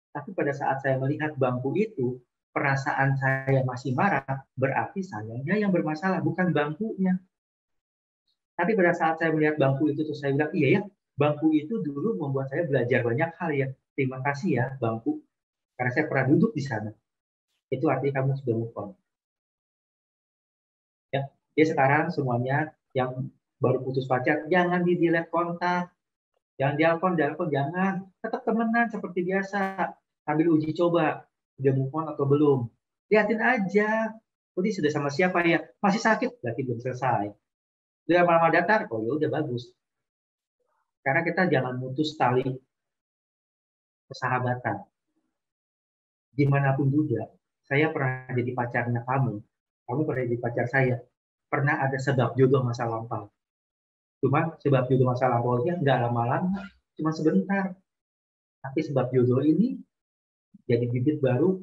Tapi pada saat saya melihat bangku itu, perasaan saya masih marah, berarti sayanya yang bermasalah, bukan bangkunya. Tapi pada saat saya melihat bangku itu, terus saya bilang, iya ya, bangku itu dulu membuat saya belajar banyak hal ya. Terima kasih ya bangku, karena saya pernah duduk di sana. itu artinya kamu sudah move on. Ya, jadi sekarang semuanya yang baru putus pacar, jangan di-delete kontak, jangan dialpon, jangan. Tetap temenan seperti biasa, sambil uji coba, udah move on atau belum. Lihatin aja, jadi sudah sama siapa ya? Masih sakit, berarti belum selesai. Udah lama datar, oh ya udah bagus. Karena kita jangan mutus tali persahabatan. Dimanapun juga, saya pernah jadi pacarnya kamu pernah jadi pacar saya. Pernah ada sebab jodoh masa lampau. Cuma sebab jodoh masa lampaunya nggak lama-lama, cuma sebentar. Tapi sebab jodoh ini jadi bibit baru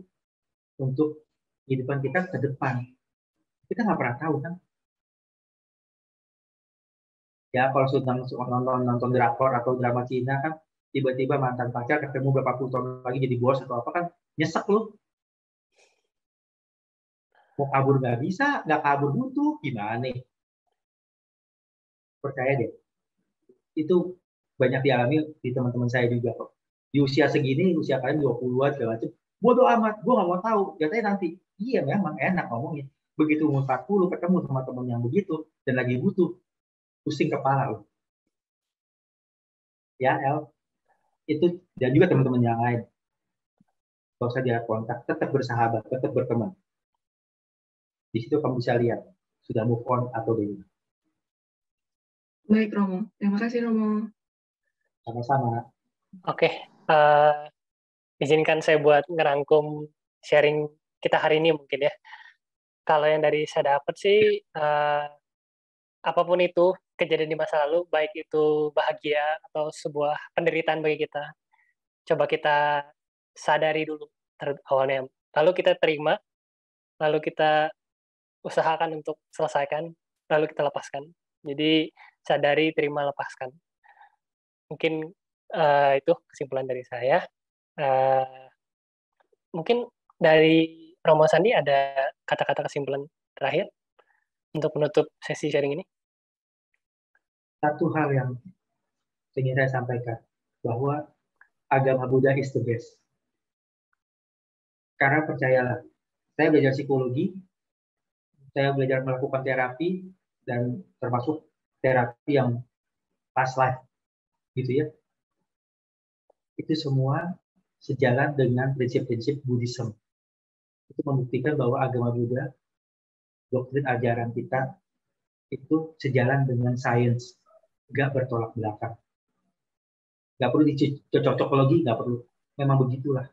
untuk kehidupan kita ke depan. Kita nggak pernah tahu kan? Ya kalau sudah nonton drakor atau drama Cina kan, tiba-tiba mantan pacar ketemu berapa puluh tahun lagi jadi bos atau apa kan, nyesek loh. Mau kabur nggak bisa, nggak kabur butuh, gimana nih? Percaya deh, itu banyak dialami di teman-teman saya juga kok. Di usia segini, usia kalian 20-an segala macam, bodoh amat, gue nggak mau tahu, katanya nanti. Iya memang enak ngomongnya. Begitu umur 40 ketemu sama teman yang begitu, dan lagi butuh, pusing kepala loh. Ya El, itu dan juga teman-teman yang lain. Gak usah dia kontak, tetap bersahabat, tetap berteman. Di situ kamu bisa lihat, sudah move on atau belum. Baik, Romo. Terima kasih, Romo. Sama-sama. Oke, izinkan saya buat ngerangkum sharing kita hari ini mungkin ya. Kalau yang dari saya dapat sih, apapun itu kejadian di masa lalu, baik itu bahagia atau sebuah penderitaan bagi kita, coba kita sadari dulu awalnya. Lalu kita terima, lalu kita usahakan untuk selesaikan, lalu kita lepaskan. Jadi sadari, terima, lepaskan. Mungkin itu kesimpulan dari saya. Mungkin dari Romo Sandi ada kata-kata kesimpulan terakhir untuk menutup sesi sharing ini? Satu hal yang ingin saya sampaikan, bahwa agama Buddha is the best. Karena percayalah, saya belajar psikologi, saya belajar melakukan terapi, dan termasuk terapi yang past life, gitu ya. Itu semua sejalan dengan prinsip-prinsip Buddhism. Itu membuktikan bahwa agama Buddha, doktrin ajaran kita, itu sejalan dengan sains, nggak bertolak belakang. Nggak perlu dicocok-cocokologi, nggak perlu. Memang begitulah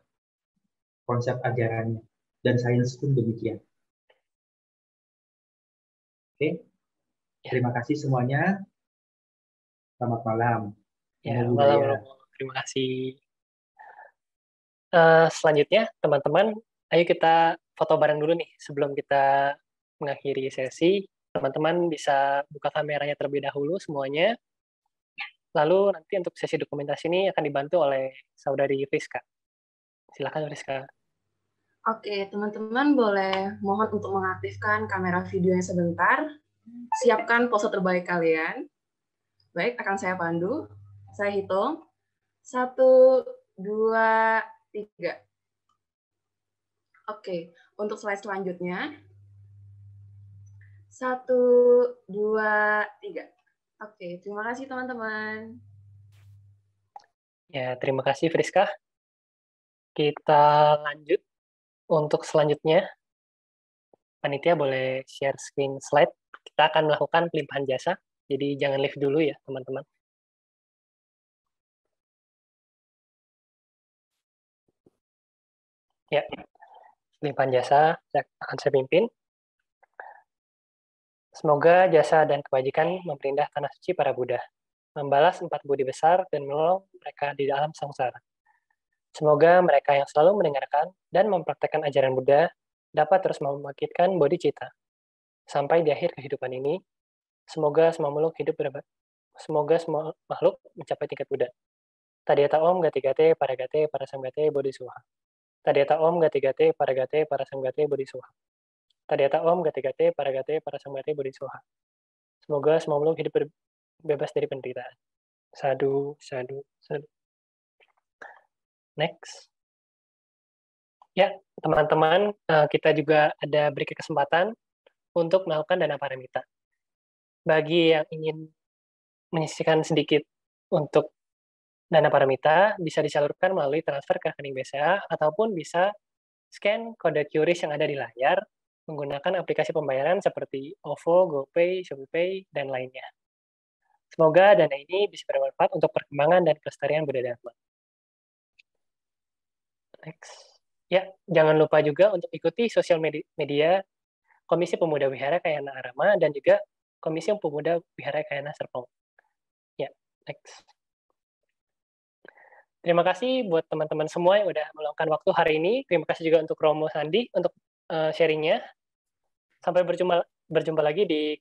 konsep ajarannya. Dan sains pun demikian. Oke, terima kasih semuanya. Selamat malam. Ya, malam Romo. Terima kasih. Selanjutnya, teman-teman, ayo kita foto bareng dulu nih sebelum kita mengakhiri sesi. Teman-teman bisa buka kameranya terlebih dahulu semuanya. Lalu nanti untuk sesi dokumentasi ini akan dibantu oleh saudari Friska. Silakan Friska. Oke, teman-teman boleh mohon untuk mengaktifkan kamera videonya sebentar. Siapkan pose terbaik kalian. Baik, akan saya pandu. Saya hitung. 1, 2, 3. Oke, untuk slide selanjutnya. 1, 2, 3. Oke, terima kasih teman-teman. Ya, terima kasih Friska. Kita lanjut untuk selanjutnya. Panitia boleh share screen slide. Kita akan melakukan pelimpahan jasa. Jadi jangan live dulu ya, teman-teman. Ya, pelimpahan jasa akan saya pimpin. Semoga jasa dan kebajikan memperindah tanah suci para Buddha, membalas 4 budi besar dan menolong mereka di dalam samsara. Semoga mereka yang selalu mendengarkan dan mempraktekkan ajaran Buddha dapat terus membangkitkan bodhicitta. Sampai di akhir kehidupan ini, semoga semua makhluk hidup semoga semua makhluk mencapai tingkat Buddha. Tadiyata Om Gati-Gate Paragate Parasamgate Bodhisuha. Tadiyata Om Gati-Gate Paragate Parasamgate Bodhisuha. Tadiyata Om Gati-Gate Paragate Parasamgate Bodhisuha. Semoga semua makhluk hidup bebas dari penderitaan. Sadu, sadu, sadu. Next. Ya, teman-teman, kita juga ada beri kesempatan untuk melakukan dana paramita. Bagi yang ingin menyisihkan sedikit untuk dana paramita, bisa disalurkan melalui transfer ke rekening BCA, ataupun bisa scan kode QRIS yang ada di layar menggunakan aplikasi pembayaran seperti OVO, GoPay, ShopeePay, dan lainnya. Semoga dana ini bisa bermanfaat untuk perkembangan dan kelestarian budaya Dharma. Next. Ya, jangan lupa juga untuk ikuti sosial media Komisi Pemuda Wihara Kayana Arama dan juga Komisi Pemuda Wihara Kayana Serpong. Ya, next. Terima kasih buat teman-teman semua yang udah meluangkan waktu hari ini. Terima kasih juga untuk Romo Sandi untuk sharingnya. Sampai berjumpa lagi di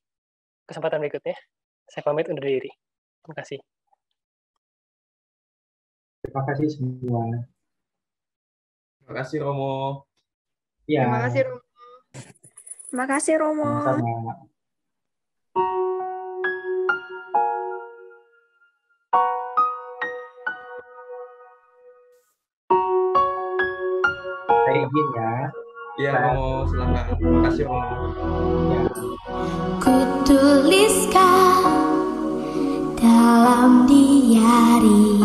kesempatan berikutnya. Saya pamit undur diri. Terima kasih. Terima kasih semua. Terima kasih Romo. Ya. Terima kasih Romo. Terima kasih Romo. Sama-sama. Saya izin ya. Iya Romo, silakan. Terima kasih Romo. Ya. Kutuliskan dalam diari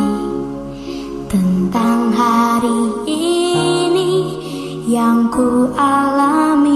tentang hari ini yang ku alami.